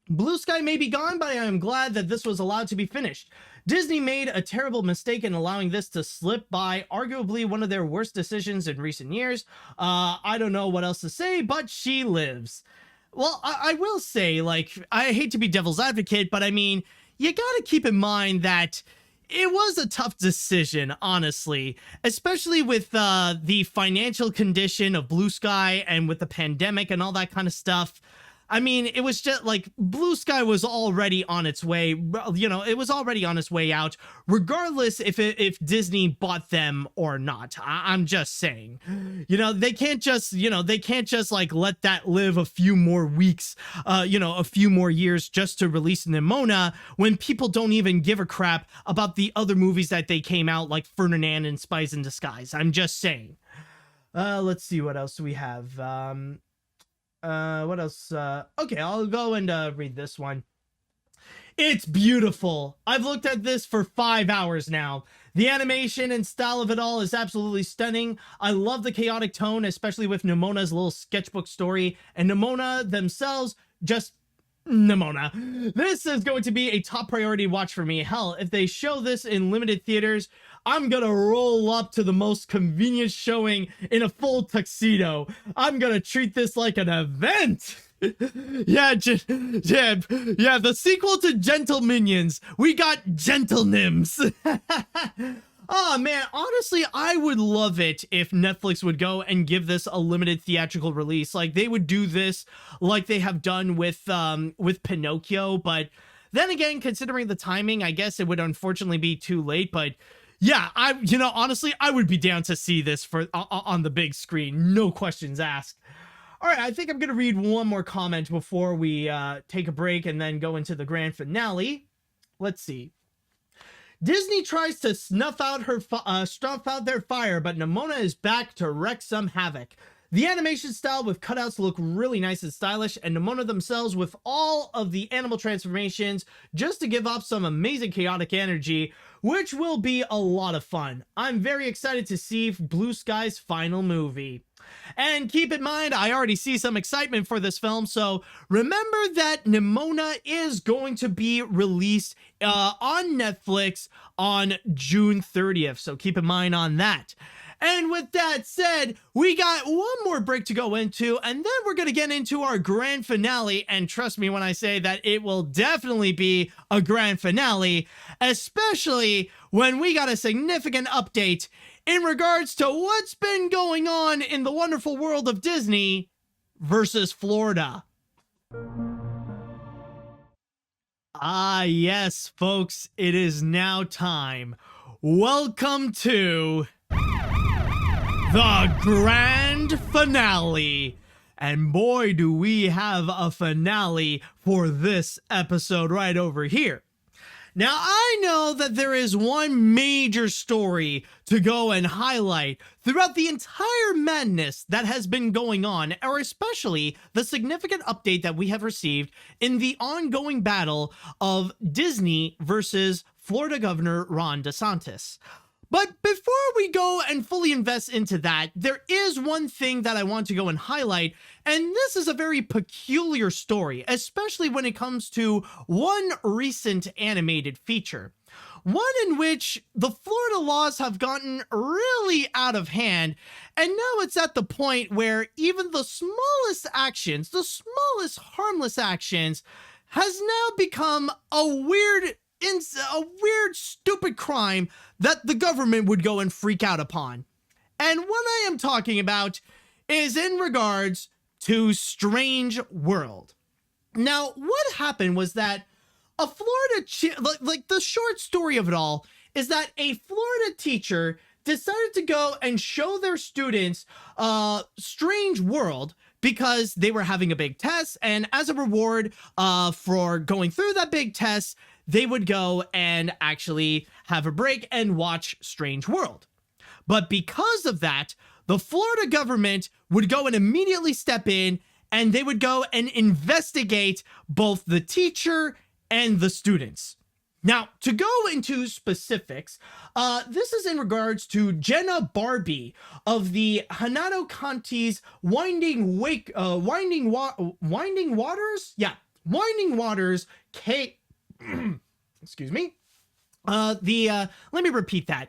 Blue Sky may be gone, but I am glad that this was allowed to be finished. Disney made a terrible mistake in allowing this to slip by, arguably one of their worst decisions in recent years. I don't know what else to say, but she lives. Well, I will say, like, I hate to be devil's advocate, but I mean, you gotta keep in mind that it was a tough decision, honestly, especially with the financial condition of Blue Sky and with the pandemic and all that kind of stuff. I mean, it was just like Blue Sky was already on its way, you know, it was already on its way out, regardless if Disney bought them or not. I'm just saying, you know, they can't just like let that live a few more weeks, a few more years just to release Nimona when people don't even give a crap about the other movies that they came out, like Ferdinand and Spies in Disguise. I'm just saying. Let's see, what else do we have? What else? Okay, I'll go and read this one. It's beautiful. I've looked at this for 5 hours now. The animation and style of it all is absolutely stunning. I love the chaotic tone, especially with Nimona's little sketchbook story, and Nimona themselves, just Nimona. This is going to be a top priority watch for me. Hell, if they show this in limited theaters, I'm gonna roll up to the most convenient showing in a full tuxedo. I'm gonna treat this like an event. Yeah, the sequel to Gentle Minions. We got Gentle Nims. Oh man, honestly, I would love it if Netflix would go and give this a limited theatrical release. Like they would do this like they have done with Pinocchio, but then again, considering the timing, I guess it would unfortunately be too late, but yeah, honestly, I would be down to see this on the big screen. No questions asked. All right, I think I'm going to read one more comment before we take a break and then go into the grand finale. Let's see. Disney tries to snuff out their fire, but Nimona is back to wreak some havoc. The animation style with cutouts look really nice and stylish, and Nimona themselves with all of the animal transformations just to give off some amazing chaotic energy, which will be a lot of fun. I'm very excited to see Blue Sky's final movie. And keep in mind, I already see some excitement for this film, so remember that Nimona is going to be released on Netflix on June 30th, so keep in mind on that. And with that said, we got one more break to go into, and then we're going to get into our grand finale. And trust me when I say that it will definitely be a grand finale, especially when we got a significant update in regards to what's been going on in the wonderful world of Disney versus Florida. Ah, yes, folks, it is now time. Welcome to the grand finale. And boy, do we have a finale for this episode right over here. Now, I know that there is one major story to go and highlight throughout the entire madness that has been going on, or especially the significant update that we have received in the ongoing battle of Disney versus Florida Governor Ron DeSantis. But before we go and fully invest into that, there is one thing that I want to go and highlight, and this is a very peculiar story, especially when it comes to one recent animated feature. One in which the Florida laws have gotten really out of hand, and now it's at the point where even the smallest actions, the smallest harmless actions, has now become a weird, stupid crime that the government would go and freak out upon. And what I am talking about is in regards to Strange World. Now, what happened was that a Florida, like the short story of it all, is that a Florida teacher decided to go and show their students Strange World because they were having a big test, and as a reward for going through that big test, they would go and actually have a break and watch Strange World. But because of that, the Florida government would go and immediately step in, and they would go and investigate both the teacher and the students. Now, to go into specifics, this is in regards to Jenna Barbie of the Hanato County's Winding Waters excuse me. Let me repeat that.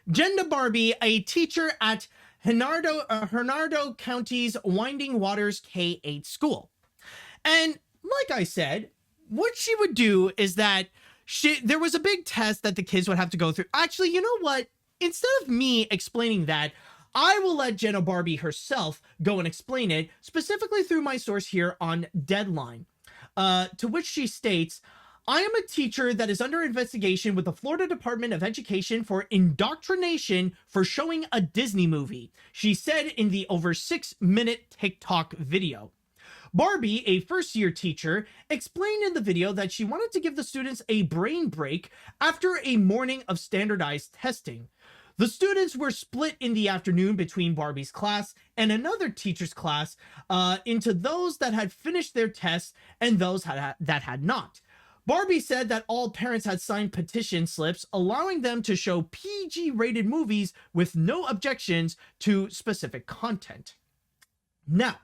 Jenna Barbie, a teacher at Hernando County's Winding Waters K-8 school. And like I said, what she would do is that there was a big test that the kids would have to go through. Actually, you know what? Instead of me explaining that, I will let Jenna Barbie herself go and explain it, specifically through my source here on Deadline, to which she states, I am a teacher that is under investigation with the Florida Department of Education for indoctrination for showing a Disney movie, she said in the over 6-minute TikTok video. Barbie, a first-year teacher, explained in the video that she wanted to give the students a brain break after a morning of standardized testing. The students were split in the afternoon between Barbie's class and another teacher's class into those that had finished their tests and those that had not. Barbie said that all parents had signed petition slips allowing them to show PG-rated movies with no objections to specific content. Now,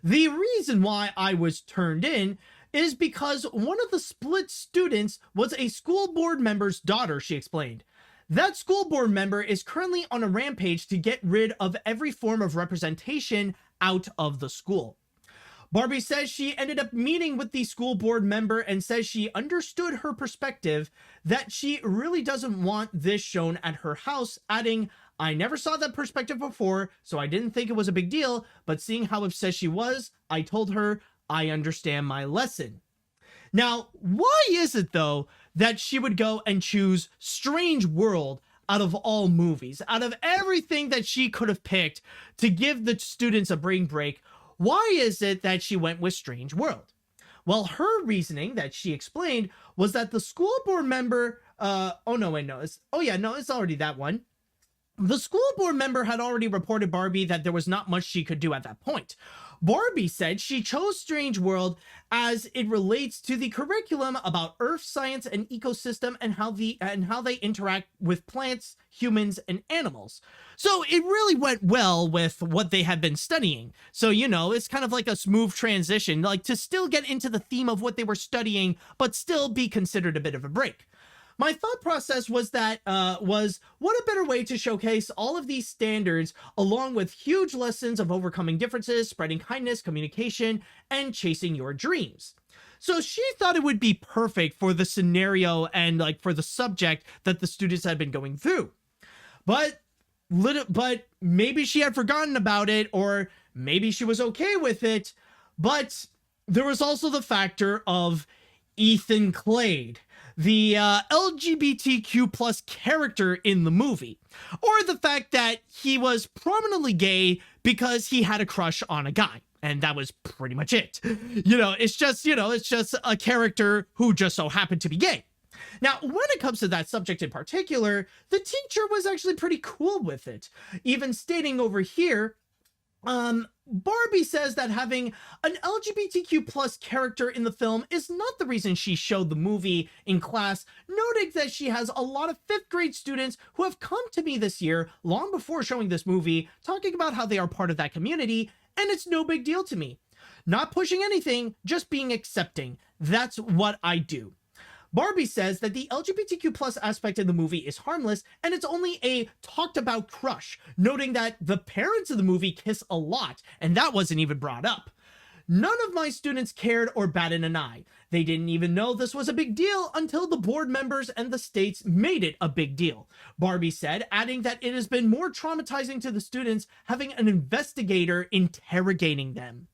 the reason why I was turned in is because one of the split students was a school board member's daughter, she explained. That school board member is currently on a rampage to get rid of every form of representation out of the school. Barbie says she ended up meeting with the school board member and says she understood her perspective, that she really doesn't want this shown at her house, adding, I never saw that perspective before, so I didn't think it was a big deal, but seeing how upset she was, I told her, I understand my lesson. Now, why is it, though, that she would go and choose Strange World out of all movies, out of everything that she could have picked to give the students a brain break? Why is it that she went with Strange World? Well, her reasoning that she explained was that the school board member, it's already that one. The school board member had already reported Barbie that there was not much she could do at that point. Barbie said she chose Strange World as it relates to the curriculum about Earth science and ecosystem and how they interact with plants, humans, and animals. So it really went well with what they had been studying. So, it's kind of like a smooth transition, like to still get into the theme of what they were studying, but still be considered a bit of a break. My thought process was that, what a better way to showcase all of these standards along with huge lessons of overcoming differences, spreading kindness, communication, and chasing your dreams. So she thought it would be perfect for the scenario and for the subject that the students had been going through. But maybe she had forgotten about it, or maybe she was okay with it. But there was also the factor of Ethan Clade, the LGBTQ plus character in the movie, or the fact that he was prominently gay because he had a crush on a guy. And that was pretty much it. It's just a character who just so happened to be gay. Now, when it comes to that subject in particular, the teacher was actually pretty cool with it, even stating over here, Barbie says that having an LGBTQ plus character in the film is not the reason she showed the movie in class, noting that she has a lot of 5th grade students who have come to me this year, long before showing this movie, talking about how they are part of that community, and it's no big deal to me. Not pushing anything, just being accepting. That's what I do. Barbie says that the LGBTQ plus aspect in the movie is harmless and it's only a talked about crush, noting that the parents of the movie kiss a lot and that wasn't even brought up. None of my students cared or batted an eye. They didn't even know this was a big deal until the board members and the states made it a big deal, Barbie said, adding that it has been more traumatizing to the students having an investigator interrogating them.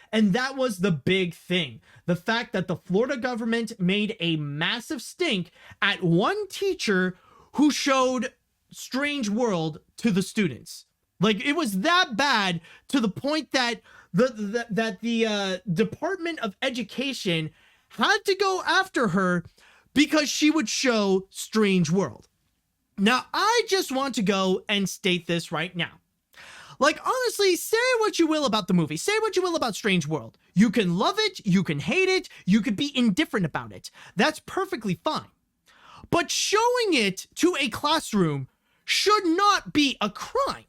And that was the big thing. The fact that the Florida government made a massive stink at one teacher who showed Strange World to the students. It was that bad to the point that the Department of Education had to go after her because she would show Strange World. Now, I just want to go and state this right now. Honestly, say what you will about the movie. Say what you will about Strange World. You can love it. You can hate it. You could be indifferent about it. That's perfectly fine. But showing it to a classroom should not be a crime.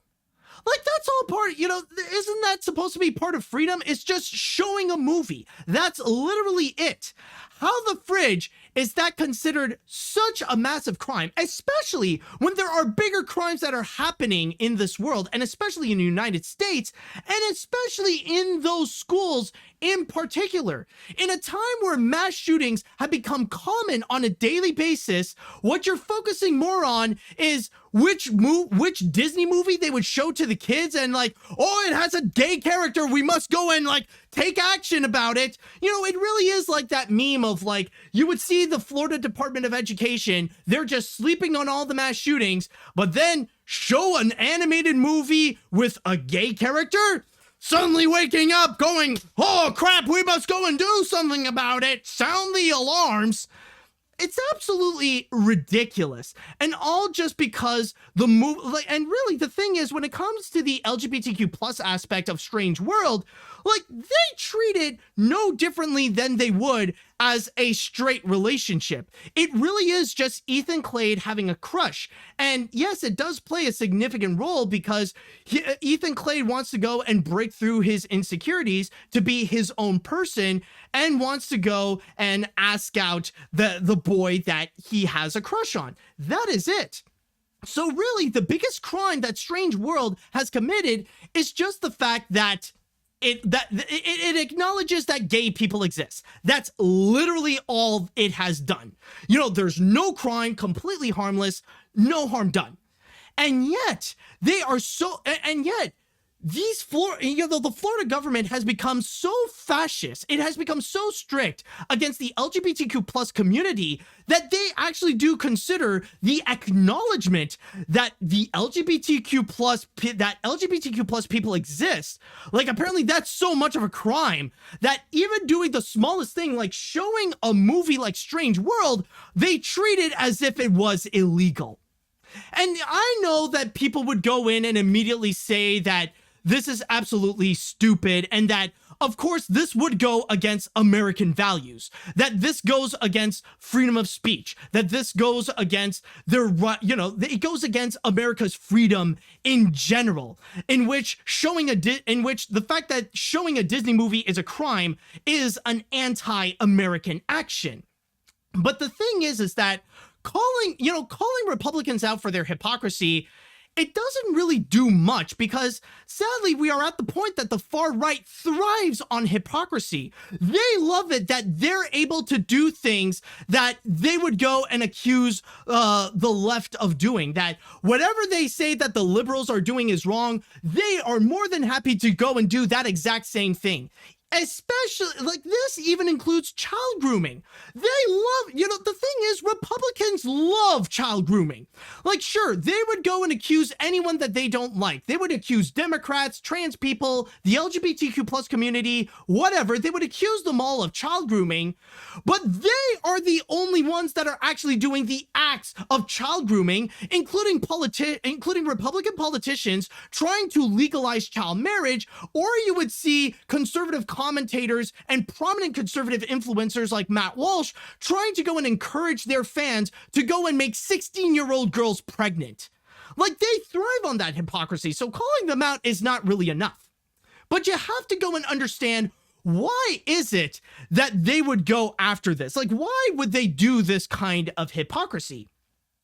That's all part, isn't that supposed to be part of freedom? It's just showing a movie. That's literally it. How the fridge is that considered such a massive crime, especially when there are bigger crimes that are happening in this world, and especially in the United States, and especially in those schools in particular. In a time where mass shootings have become common on a daily basis, what you're focusing more on is which Disney movie they would show to the kids, and like, oh, it has a gay character, we must go and like take action about it. You know, it really is like that meme of like, you would see the Florida Department of Education, they're just sleeping on all the mass shootings, but then show an animated movie with a gay character, suddenly waking up going, oh crap, we must go and do something about it, sound the alarms. It's absolutely ridiculous, and all just because the movie, like, and really the thing is, when it comes to the LGBTQ plus aspect of Strange World, like, they treat it no differently than they would as a straight relationship. It really is just Ethan Clade having a crush, and yes, it does play a significant role because Ethan Clade wants to go and break through his insecurities to be his own person, and wants to go and ask out the boy that he has a crush on. That is it. So really, the biggest crime that Strange World has committed is just the fact that it acknowledges that gay people exist. That's literally all it has done. You know, there's no crime, completely harmless, no harm done. And yet, they are so, and yet, the Florida government has become so fascist, it has become so strict against the LGBTQ plus community that they actually do consider the acknowledgement that the LGBTQ plus people exist. Like, apparently that's so much of a crime that even doing the smallest thing, like showing a movie like Strange World, they treat it as if it was illegal. And I know that people would go in and immediately say that this is absolutely stupid, and that, of course, this would go against American values, that this goes against freedom of speech, that this goes against their, you know, it goes against America's freedom in general, in which the fact that showing a Disney movie is a crime is an anti-American action. But the thing is that calling Republicans out for their hypocrisy, it doesn't really do much, because sadly we are at the point that the far right thrives on hypocrisy. They love it that they're able to do things that they would go and accuse the left of doing, that whatever they say that the liberals are doing is wrong, they are more than happy to go and do that exact same thing. Especially, like, this even includes child grooming. They love, you know, the thing is, Republicans love child grooming. Like, sure, they would go and accuse anyone that they don't like. They would accuse Democrats, trans people, the LGBTQ plus community, whatever. They would accuse them all of child grooming, but they are the only ones that are actually doing the acts of child grooming, including Republican politicians trying to legalize child marriage, or you would see conservative commentators and prominent conservative influencers like Matt Walsh trying to go and encourage their fans to go and make 16-year-old girls pregnant. Like, they thrive on that hypocrisy, so calling them out is not really enough. But you have to go and understand, why is it that they would go after this? Like, why would they do this kind of hypocrisy?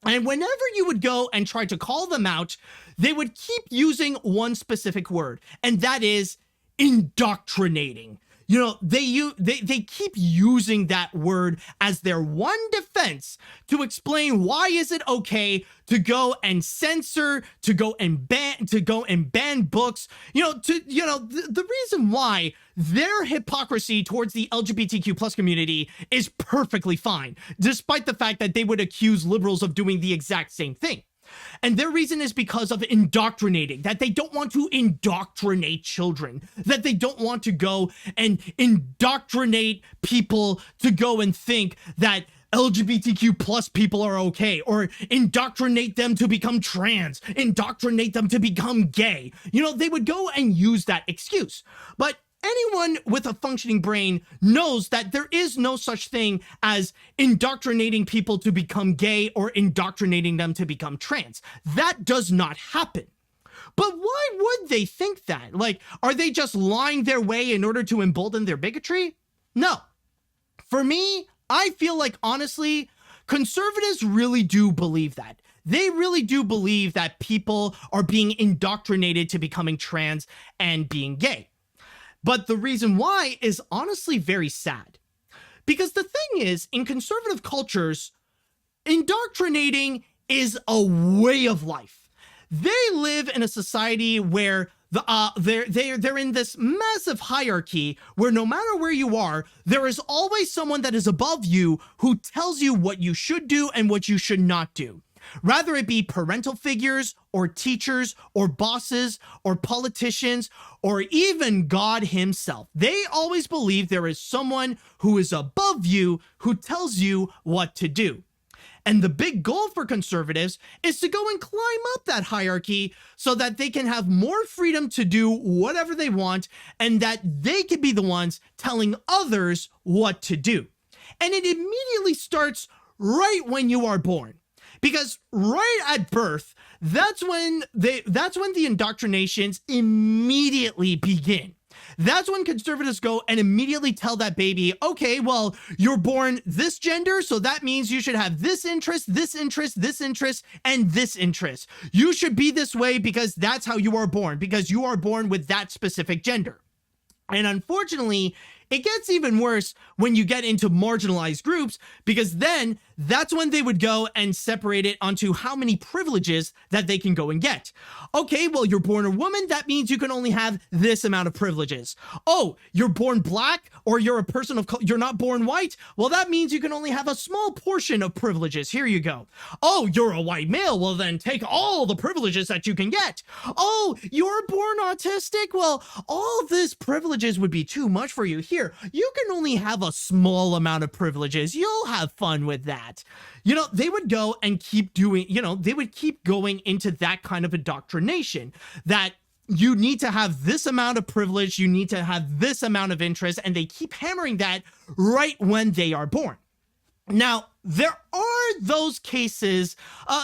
And whenever you would go and try to call them out, they would keep using one specific word, and that is indoctrinating. You know, they keep using that word as their one defense to explain why is it okay to go and censor, to go and ban books. The reason why their hypocrisy towards the LGBTQ plus community is perfectly fine, despite the fact that they would accuse liberals of doing the exact same thing. And their reason is because of indoctrinating, that they don't want to indoctrinate children, that they don't want to go and indoctrinate people to go and think that LGBTQ plus people are okay, or indoctrinate them to become trans, indoctrinate them to become gay. You know, they would go and use that excuse. But anyone with a functioning brain knows that there is no such thing as indoctrinating people to become gay or indoctrinating them to become trans. That does not happen. But why would they think that? Like, are they just lying their way in order to embolden their bigotry? No. For me, I feel like, honestly, conservatives really do believe that. They really do believe that people are being indoctrinated to becoming trans and being gay. But the reason why is honestly very sad. Because the thing is, in conservative cultures, indoctrinating is a way of life. They live in a society where they're in this massive hierarchy where no matter where you are, there is always someone that is above you who tells you what you should do and what you should not do. Rather it be parental figures or teachers or bosses or politicians or even God himself. They always believe there is someone who is above you who tells you what to do. And the big goal for conservatives is to go and climb up that hierarchy so that they can have more freedom to do whatever they want and that they can be the ones telling others what to do. And it immediately starts right when you are born. Because right at birth, that's when the indoctrinations immediately begin. That's when conservatives go and immediately tell that baby, okay, well, you're born this gender, so that means you should have this interest, this interest, this interest, and this interest. You should be this way because that's how you are born, because you are born with that specific gender. And unfortunately, it gets even worse when you get into marginalized groups, because then that's when they would go and separate it onto how many privileges that they can go and get. Okay, well, you're born a woman, that means you can only have this amount of privileges. Oh, you're born black or you're a person of color, you're not born white. Well, that means you can only have a small portion of privileges. Here you go. Oh, you're a white male. Well, then take all the privileges that you can get. Oh, you're born autistic. Well, all these privileges would be too much for you. Here, you can only have a small amount of privileges. You'll have fun with that. You know, they would go and keep doing, they would keep going into that kind of indoctrination that you need to have this amount of privilege, you need to have this amount of interest, and they keep hammering that right when they are born. Now, there are those cases,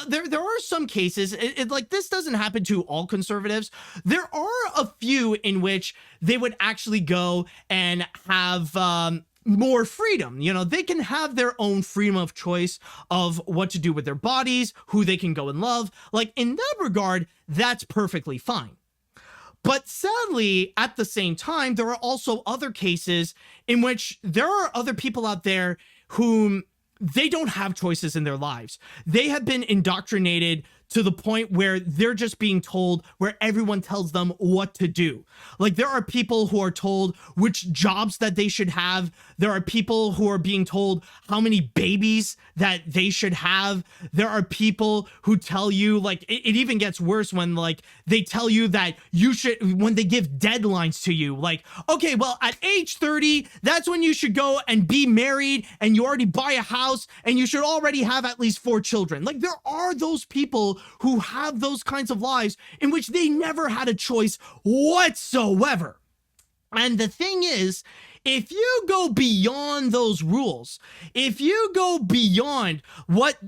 there are some cases, like this doesn't happen to all conservatives. There are a few in which they would actually go and have more freedom. They can have their own freedom of choice of what to do with their bodies, who they can go and love. Like in that regard, that's perfectly fine. But sadly, at the same time, there are also other cases in which there are other people out there whom they don't have choices in their lives. They have been indoctrinated to the point where they're just being told, where everyone tells them what to do. Like there are people who are told which jobs that they should have. There are people who are being told how many babies that they should have. There are people who tell you, like, it even gets worse when like they tell you that you should, when they give deadlines to you, like, okay, well, at age 30, that's when you should go and be married and you already buy a house and you should already have at least 4 children. Like there are those people who have those kinds of lives in which they never had a choice whatsoever. And the thing is, if you go beyond those rules, if you go beyond what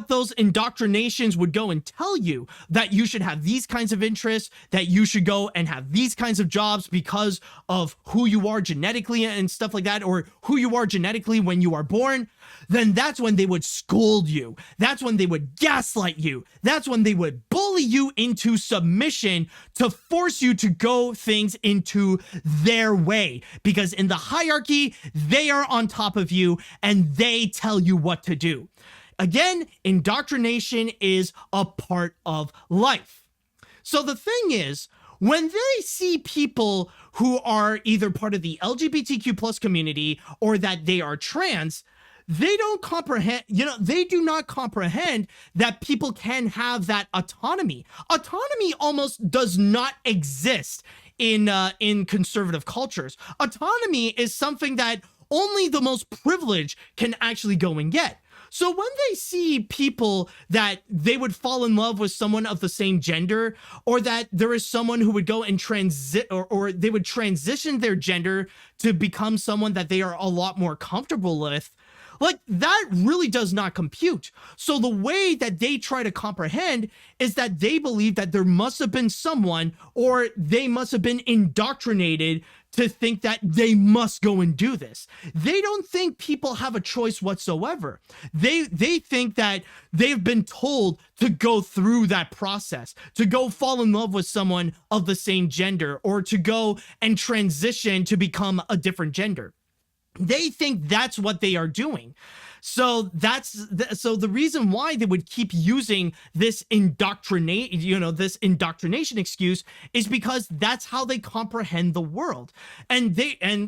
those indoctrinations would go and tell you, that you should have these kinds of interests, that you should go and have these kinds of jobs because of who you are genetically and stuff like that, or who you are genetically when you are born, then that's when they would scold you. That's when they would gaslight you. That's when they would bully you into submission to force you to go things into their way. Because in the hierarchy, they are on top of you and they tell you what to do. Again, indoctrination is a part of life. So the thing is, when they see people who are either part of the LGBTQ plus community or that they are trans, they don't comprehend, they do not comprehend that people can have that autonomy. Autonomy almost does not exist in conservative cultures. Autonomy is something that only the most privileged can actually go and get. So when they see people that they would fall in love with someone of the same gender, or that there is someone who would go and or they would transition their gender to become someone that they are a lot more comfortable with, like that really does not compute. So the way that they try to comprehend is that they believe that there must have been someone, or they must have been indoctrinated to think that they must go and do this. They don't think people have a choice whatsoever. They think that they've been told to go through that process, to go fall in love with someone of the same gender, or to go and transition to become a different gender. They think that's what they are doing. So so the reason why they would keep using this indoctrination excuse is because that's how they comprehend the world. And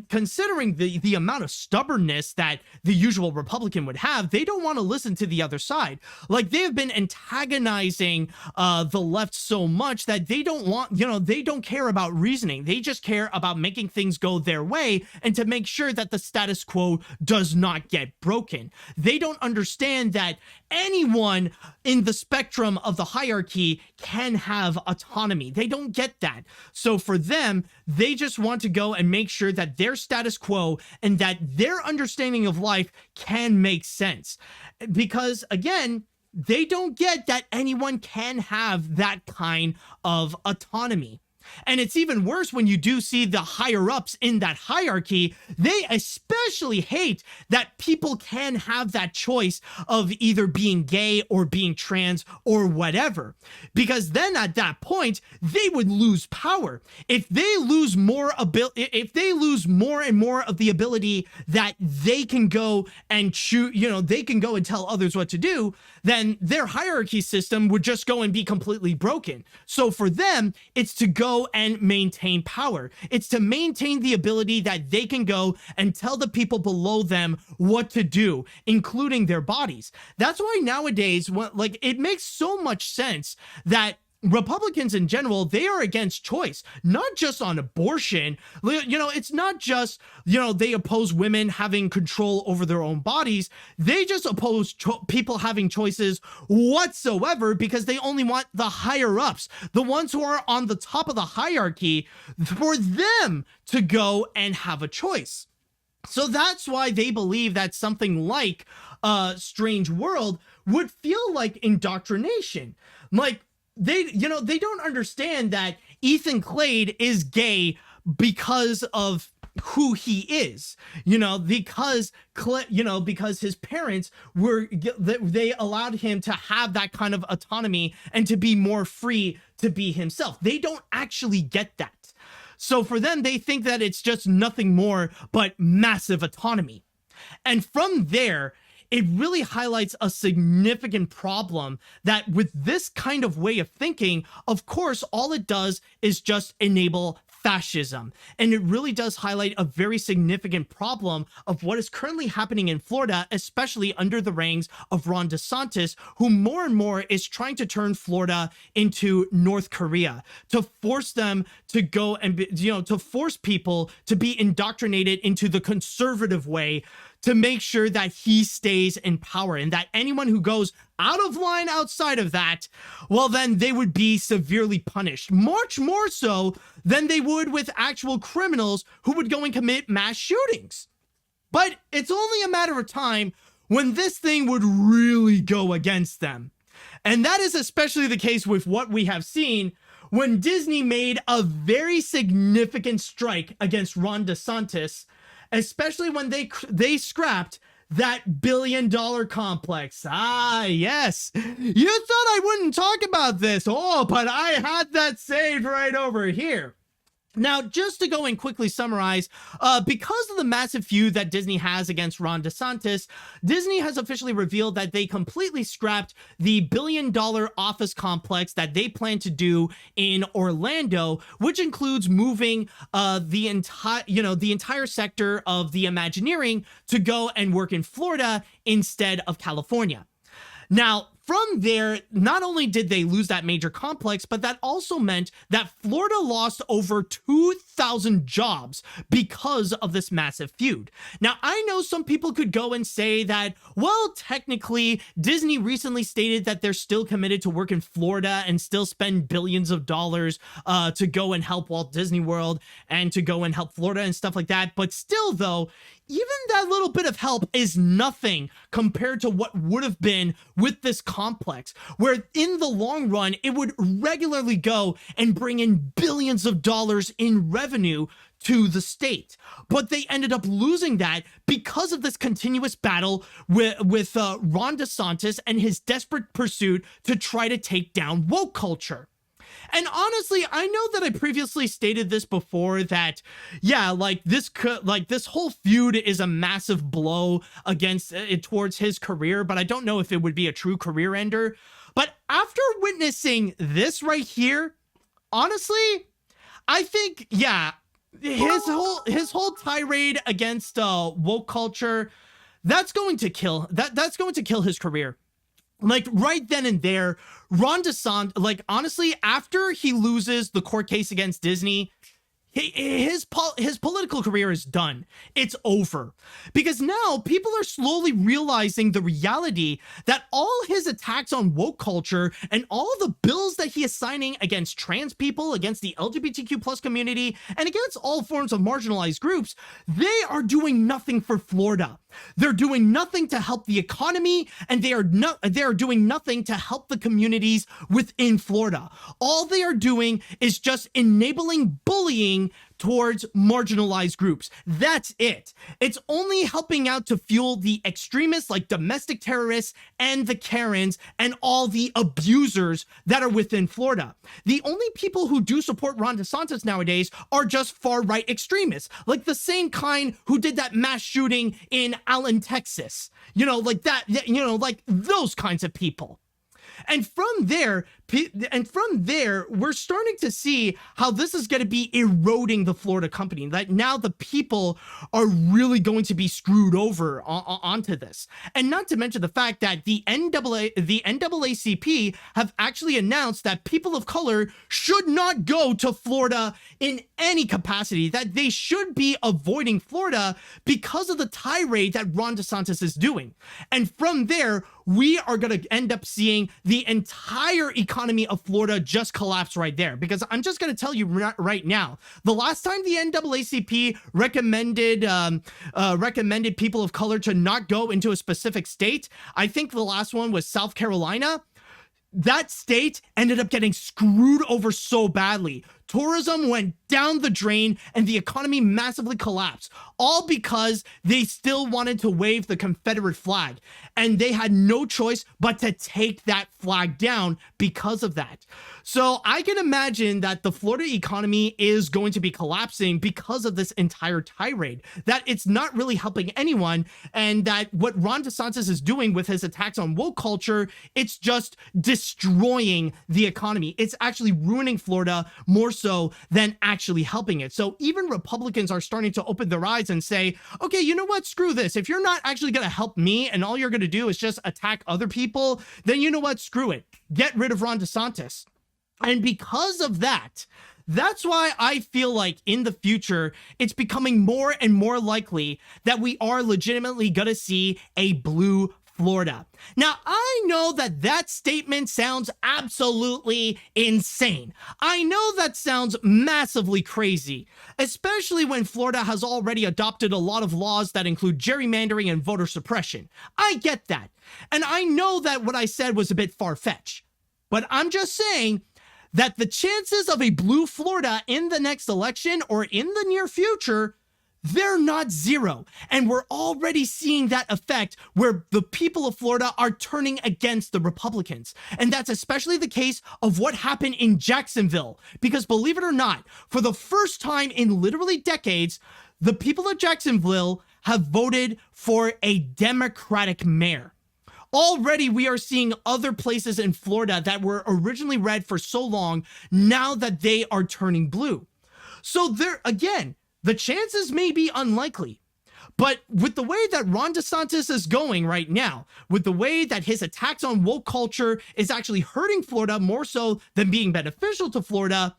considering the amount of stubbornness that the usual Republican would have, they don't want to listen to the other side. Like, they've been antagonizing the left so much that they don't want, they don't care about reasoning. They just care about making things go their way and to make sure that the status quo does not get broken. They don't understand that anyone in the spectrum of the hierarchy can have autonomy. They don't get that. So for them, they just want to go and make sure that their status quo and that their understanding of life can make sense. Because again, they don't get that anyone can have that kind of autonomy. And it's even worse when you do see the higher ups in that hierarchy. They especially hate that people can have that choice of either being gay or being trans or whatever, because then at that point they would lose power. If they lose more and more of the ability that they can go and choose, they can go and tell others what to do, then their hierarchy system would just go and be completely broken. So for them, it's to go and maintain power. It's to maintain the ability that they can go and tell the people below them what to do, including their bodies. That's why nowadays, it makes so much sense that Republicans in general, they are against choice, not just on abortion. It's not just, they oppose women having control over their own bodies. They just oppose people having choices whatsoever, because they only want the higher ups, the ones who are on the top of the hierarchy, for them to go and have a choice. So that's why they believe that something like Strange World would feel like indoctrination. They don't understand that Ethan Clade is gay because of who he is, because his parents they allowed him to have that kind of autonomy and to be more free to be himself. They don't actually get that. So for them, they think that it's just nothing more but massive autonomy. And from there, it really highlights a significant problem that with this kind of way of thinking, of course, all it does is just enable fascism. And it really does highlight a very significant problem of what is currently happening in Florida, especially under the reins of Ron DeSantis, who more and more is trying to turn Florida into North Korea, to force them to go and, to force people to be indoctrinated into the conservative way, to make sure that he stays in power, and that anyone who goes out of line outside of that, well, then they would be severely punished, much more so than they would with actual criminals who would go and commit mass shootings. But it's only a matter of time when this thing would really go against them. And that is especially the case with what we have seen when Disney made a very significant strike against Ron DeSantis, especially when they scrapped that $1 billion complex. Ah, yes. You thought I wouldn't talk about this. Oh, but I had that saved right over here. Now, just to go and quickly summarize, because of the massive feud that Disney has against Ron DeSantis, Disney has officially revealed that they completely scrapped the $1 billion office complex that they plan to do in Orlando, which includes moving the entire sector of the Imagineering to go and work in Florida instead of California. Now, from there, not only did they lose that major complex, but that also meant that Florida lost over 2,000 jobs because of this massive feud. Now, I know some people could go and say that, well, technically, Disney recently stated that they're still committed to work in Florida and still spend billions of dollars to go and help Walt Disney World and to go and help Florida and stuff like that. But still, though, even that little bit of help is nothing compared to what would have been with this complex, where in the long run, it would regularly go and bring in billions of dollars in revenue to the state. But they ended up losing that because of this continuous battle with Ron DeSantis and his desperate pursuit to try to take down woke culture. And honestly, I know that I previously stated this before that, yeah, like this whole feud is a massive blow against towards his career, but I don't know if it would be a true career ender. But after witnessing this right here, honestly, I think, yeah, his whole tirade against woke culture, that's going to kill his career. Like right then and there, Ron DeSantis, like honestly, after he loses the court case against Disney, his political career is done. It's over. Because now people are slowly realizing the reality that all his attacks on woke culture and all the bills that he is signing against trans people, against the LGBTQ plus community, and against all forms of marginalized groups, they are doing nothing for Florida. They're doing nothing to help the economy, and they are doing nothing to help the communities within Florida. All they are doing is just enabling bullying towards marginalized groups. That's it. It's only helping out to fuel the extremists like domestic terrorists and the Karens and all the abusers that are within Florida. The only people who do support Ron DeSantis nowadays are just far-right extremists, like the same kind who did that mass shooting in Allen, Texas. You know, like that, you know, like those kinds of people. And from there, we're starting to see how this is going to be eroding the Florida company. That now the people are really going to be screwed over onto this. And not to mention the fact that the NAACP have actually announced that people of color should not go to Florida in any capacity, that they should be avoiding Florida because of the tirade that Ron DeSantis is doing. And from there, we are going to end up seeing the entire economy of Florida just collapse right there. Because I'm just going to tell you right now, the last time the NAACP recommended people of color to not go into a specific state, I think the last one was South Carolina. That state ended up getting screwed over so badly. Tourism went down the drain and the economy massively collapsed, all because they still wanted to wave the Confederate flag. And they had no choice but to take that flag down because of that. So I can imagine that the Florida economy is going to be collapsing because of this entire tirade, that it's not really helping anyone, and that what Ron DeSantis is doing with his attacks on woke culture, it's just destroying the economy. It's actually ruining Florida more so than actually helping it. So even Republicans are starting to open their eyes and say, okay, you know what? Screw this. If you're not actually going to help me and all you're going to do is just attack other people, then you know what? Screw it. Get rid of Ron DeSantis. And because of that, that's why I feel like in the future, it's becoming more and more likely that we are legitimately going to see a blue Florida. Now, I know that that statement sounds absolutely insane. I know that sounds massively crazy, especially when Florida has already adopted a lot of laws that include gerrymandering and voter suppression. I get that. And I know that what I said was a bit far-fetched. But I'm just saying that the chances of a blue Florida in the next election or in the near future, they're not zero. And we're already seeing that effect where the people of Florida are turning against the Republicans. And that's especially the case of what happened in Jacksonville. Because believe it or not, for the first time in literally decades, the people of Jacksonville have voted for a Democratic mayor. Already, we are seeing other places in Florida that were originally red for so long, now that they are turning blue. So there, again, the chances may be unlikely, but with the way that Ron DeSantis is going right now, with the way that his attacks on woke culture is actually hurting Florida more so than being beneficial to Florida,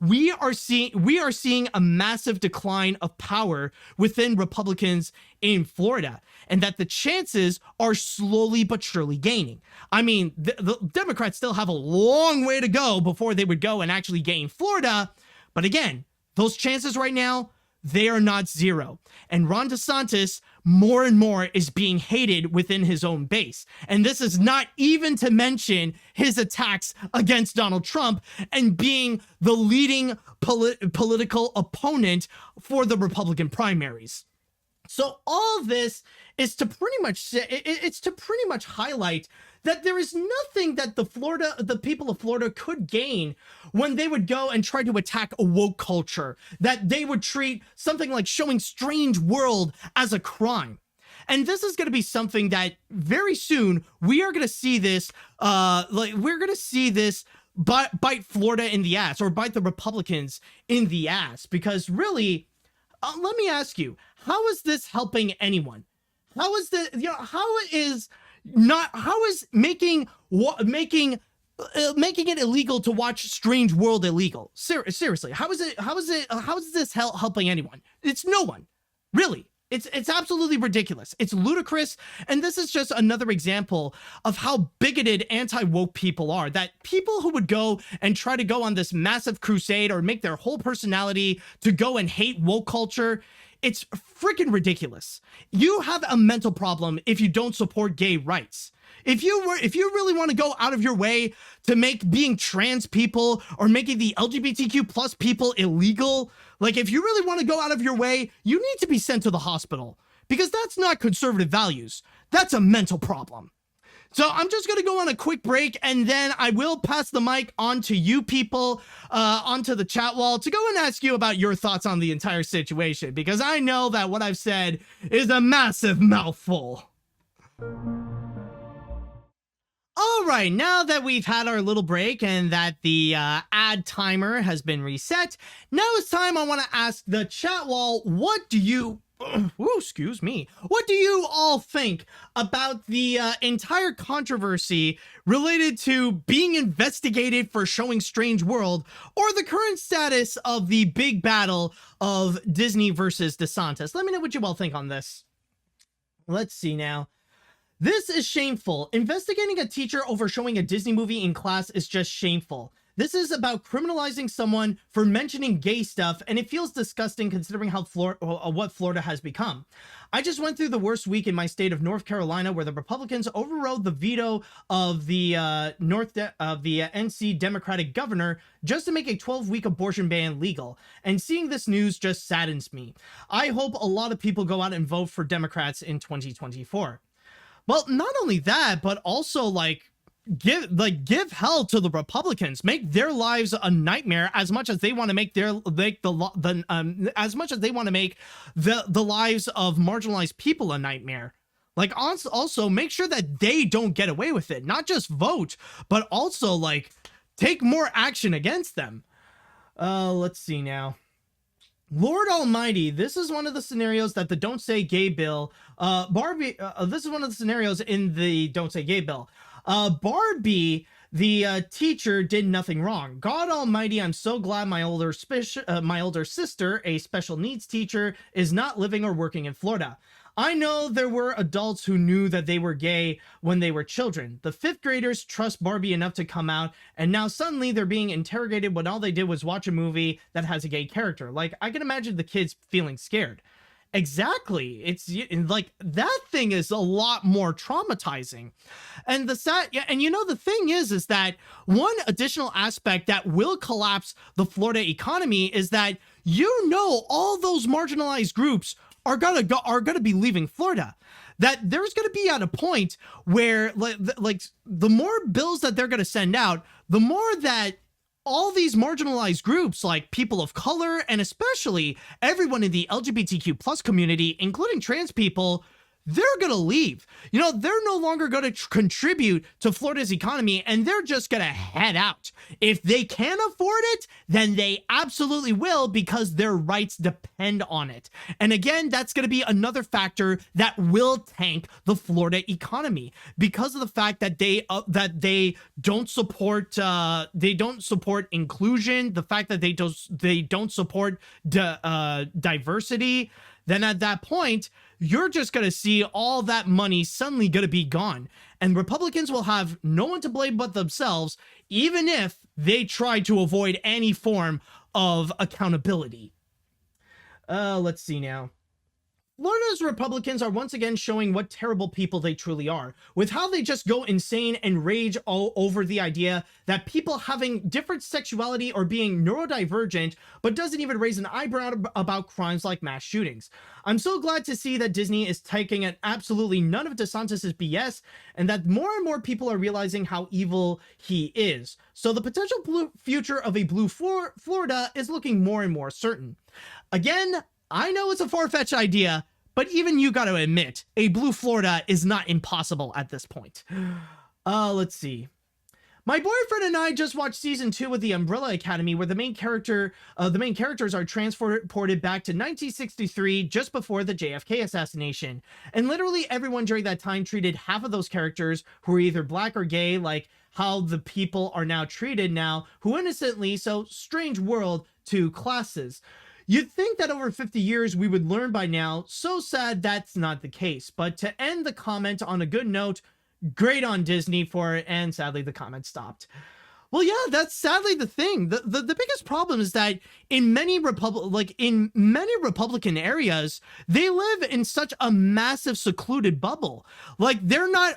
we are seeing a massive decline of power within Republicans in Florida, and that the chances are slowly but surely gaining. I mean, the Democrats still have a long way to go before they would go and actually gain Florida, but again, those chances right now, they are not zero. And Ron DeSantis, more and more, is being hated within his own base. And this is not even to mention his attacks against Donald Trump and being the leading political opponent for the Republican primaries. So all this is to pretty much say, it's to pretty much highlight that there is nothing that the people of Florida could gain when they would go and try to attack a woke culture, that they would treat something like showing Strange World as a crime. And this is going to be something that very soon we are going to see this, bite Florida in the ass, or bite the Republicans in the ass, because really, let me ask you, how is this helping anyone? How is making it illegal to watch Strange World illegal? Seriously, how is this helping anyone? It's no one, really. It's absolutely ridiculous. It's ludicrous. And this is just another example of how bigoted anti-woke people are, that people who would go and try to go on this massive crusade or make their whole personality to go and hate woke culture. It's freaking ridiculous. You have a mental problem if you don't support gay rights. If you really want to go out of your way to make being trans people or making the LGBTQ plus people illegal, like if you really want to go out of your way, you need to be sent to the hospital, because that's not conservative values. That's a mental problem. So I'm just going to go on a quick break, and then I will pass the mic on to you people, onto the chat wall, to go and ask you about your thoughts on the entire situation, because I know that what I've said is a massive mouthful. All right, now that we've had our little break and that the ad timer has been reset, now it's time I want to ask the chat wall, what do you all think about the entire controversy related to being investigated for showing Strange World, or the current status of the big battle of Disney versus DeSantis? Let me know what you all think on this. Let's see now. This is shameful. Investigating a teacher over showing a Disney movie in class is just shameful. This is about criminalizing someone for mentioning gay stuff, and it feels disgusting considering how what Florida has become. I just went through the worst week in my state of North Carolina, where the Republicans overrode the veto of the NC Democratic governor just to make a 12-week abortion ban legal. And seeing this news just saddens me. I hope a lot of people go out and vote for Democrats in 2024. Well, not only that, but also give hell to the Republicans, make their lives a nightmare as much as they want to make the lives of marginalized people a nightmare. Like, also make sure that they don't get away with it, not just vote, but also take more action against them. Let's see now. Lord Almighty, this is one of the scenarios that the Don't Say Gay bill, this is one of the scenarios in the Don't Say Gay bill. Barbie, the teacher, did nothing wrong. God Almighty, I'm so glad my older sister, a special needs teacher, is not living or working in Florida. I know there were adults who knew that they were gay when they were children. The 5th graders trust Barbie enough to come out, and now suddenly they're being interrogated when all they did was watch a movie that has a gay character. Like, I can imagine the kids feeling scared. Exactly. It's like, that thing is a lot more traumatizing. And the thing is that one additional aspect that will collapse the Florida economy is that, all those marginalized groups are gonna be leaving Florida. That there's gonna be at a point where the more bills that they're gonna send out, the more that all these marginalized groups, like people of color, and especially everyone in the LGBTQ plus community, including trans people, they're gonna leave. They're no longer gonna contribute to Florida's economy, and they're just gonna head out. If they can afford it, then they absolutely will, because their rights depend on it. And again, that's gonna be another factor that will tank the Florida economy, because of the fact that they don't support inclusion, the fact that they don't support diversity. Then at that point, you're just going to see all that money suddenly going to be gone. And Republicans will have no one to blame but themselves, even if they try to avoid any form of accountability. Let's see now. Florida's Republicans are once again showing what terrible people they truly are, with how they just go insane and rage all over the idea that people having different sexuality or being neurodivergent, but doesn't even raise an eyebrow about crimes like mass shootings. I'm so glad to see that Disney is taking an absolutely none of DeSantis' BS, and that more and more people are realizing how evil he is. So the potential future of a blue Florida is looking more and more certain. Again, I know it's a far-fetched idea, but even you got to admit, a blue Florida is not impossible at this point. Let's see. My boyfriend and I just watched season 2 of The Umbrella Academy, where the main characters are transported back to 1963, just before the JFK assassination. And literally everyone during that time treated half of those characters who were either black or gay, like how the people are now treated now, who innocently, so strange world, to classes. You'd think that over 50 years we would learn by now. So sad that's not the case. But to end the comment on a good note, great on Disney for it, and sadly the comment stopped. Well, yeah, that's sadly the thing. The biggest problem is that in many Republican areas, they live in such a massive secluded bubble. Like they're not,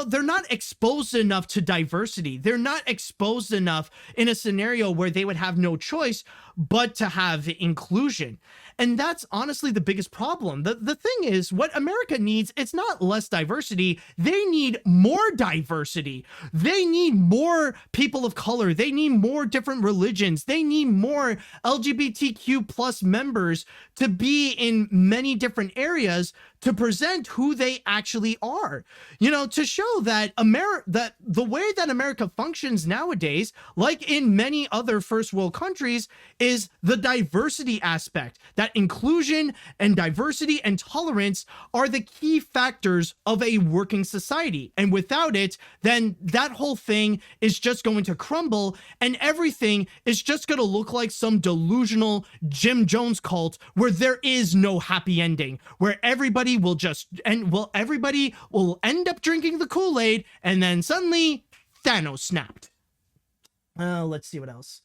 they're not exposed enough to diversity. They're not exposed enough in a scenario where they would have no choice but to have inclusion. And that's honestly the biggest problem. The thing is, what America needs, it's not less diversity. They need more diversity. They need more people of color. They need more different religions. They need more LGBTQ plus members to be in many different areas to present who they actually are, to show that that the way that America functions nowadays, like in many other first world countries, is the diversity aspect. That inclusion and diversity and tolerance are the key factors of a working society. And without it, then that whole thing is just going to crumble, and everything is just going to look like some delusional Jim Jones cult where there is no happy ending, where everybody will everybody will end up drinking the Kool-Aid, and then suddenly Thanos snapped. Let's see what else.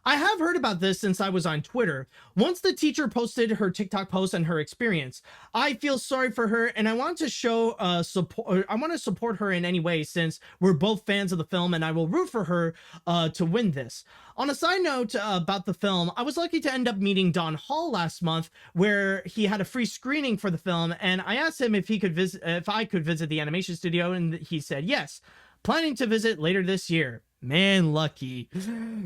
I have heard about this since I was on Twitter. Once the teacher posted her TikTok post and her experience, I feel sorry for her, and I want to show support. I want to support her in any way, since we're both fans of the film, and I will root for her to win this. On a side note about the film, I was lucky to end up meeting Don Hall last month, where he had a free screening for the film, and I asked him if I could visit the animation studio, and he said yes. Planning to visit later this year. Man, lucky.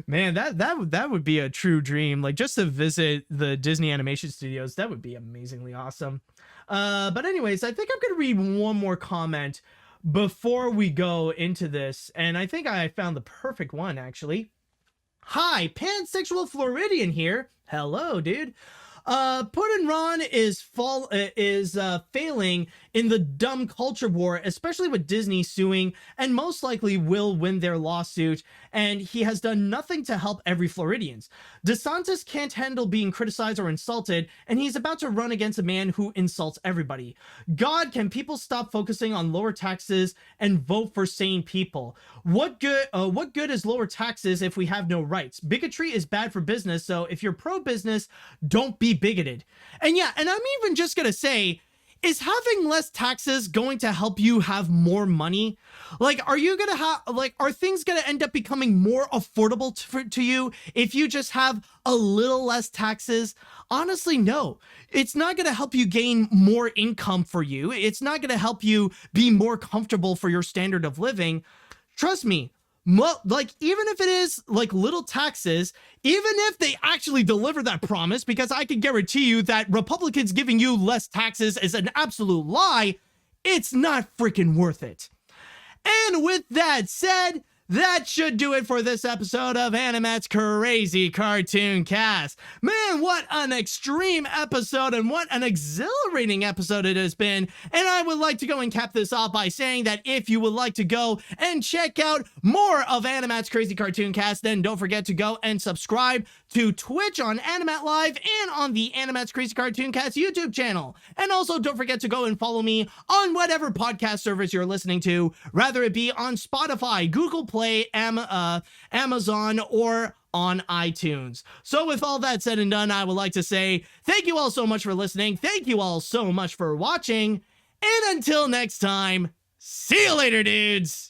Man, that would be a true dream. Like, just to visit the Disney animation studios, that would be amazingly awesome. But anyways, I think I'm gonna read one more comment before we go into this, and I think I found the perfect one, actually. Hi, pansexual Floridian here. Hello, dude. Puddin' Ron is failing in the dumb culture war, especially with Disney suing, and most likely will win their lawsuit, and he has done nothing to help every Floridians. DeSantis can't handle being criticized or insulted, and he's about to run against a man who insults everybody. God, can people stop focusing on lower taxes and vote for sane people? What good is lower taxes if we have no rights? Bigotry is bad for business, so if you're pro-business, don't be bigoted. And yeah, and I'm even just gonna say, is having less taxes going to help you have more money? Like, are you gonna have, like, are things gonna end up becoming more affordable to you if you just have a little less taxes? Honestly, no. It's not gonna help you gain more income for you. It's not gonna help you be more comfortable for your standard of living. Trust me. Like, even if it is like little taxes, even if they actually deliver that promise, because I can guarantee you that Republicans giving you less taxes is an absolute lie, it's not freaking worth it. And with that said, that should do it for this episode of AniMat's Crazy Cartoon Cast. Man, what an extreme episode, and what an exhilarating episode it has been. And I would like to go and cap this off by saying that if you would like to go and check out more of AniMat's Crazy Cartoon Cast, then don't forget to go and subscribe to Twitch on AniMat Live and on the AniMat's Crazy Cartoon Cast YouTube channel. And also don't forget to go and follow me on whatever podcast service you're listening to, rather it be on Spotify, Google Play, Amazon, or on iTunes. So with all that said and done, I would like to say thank you all so much for listening. Thank you all so much for watching. And until next time, see you later, dudes.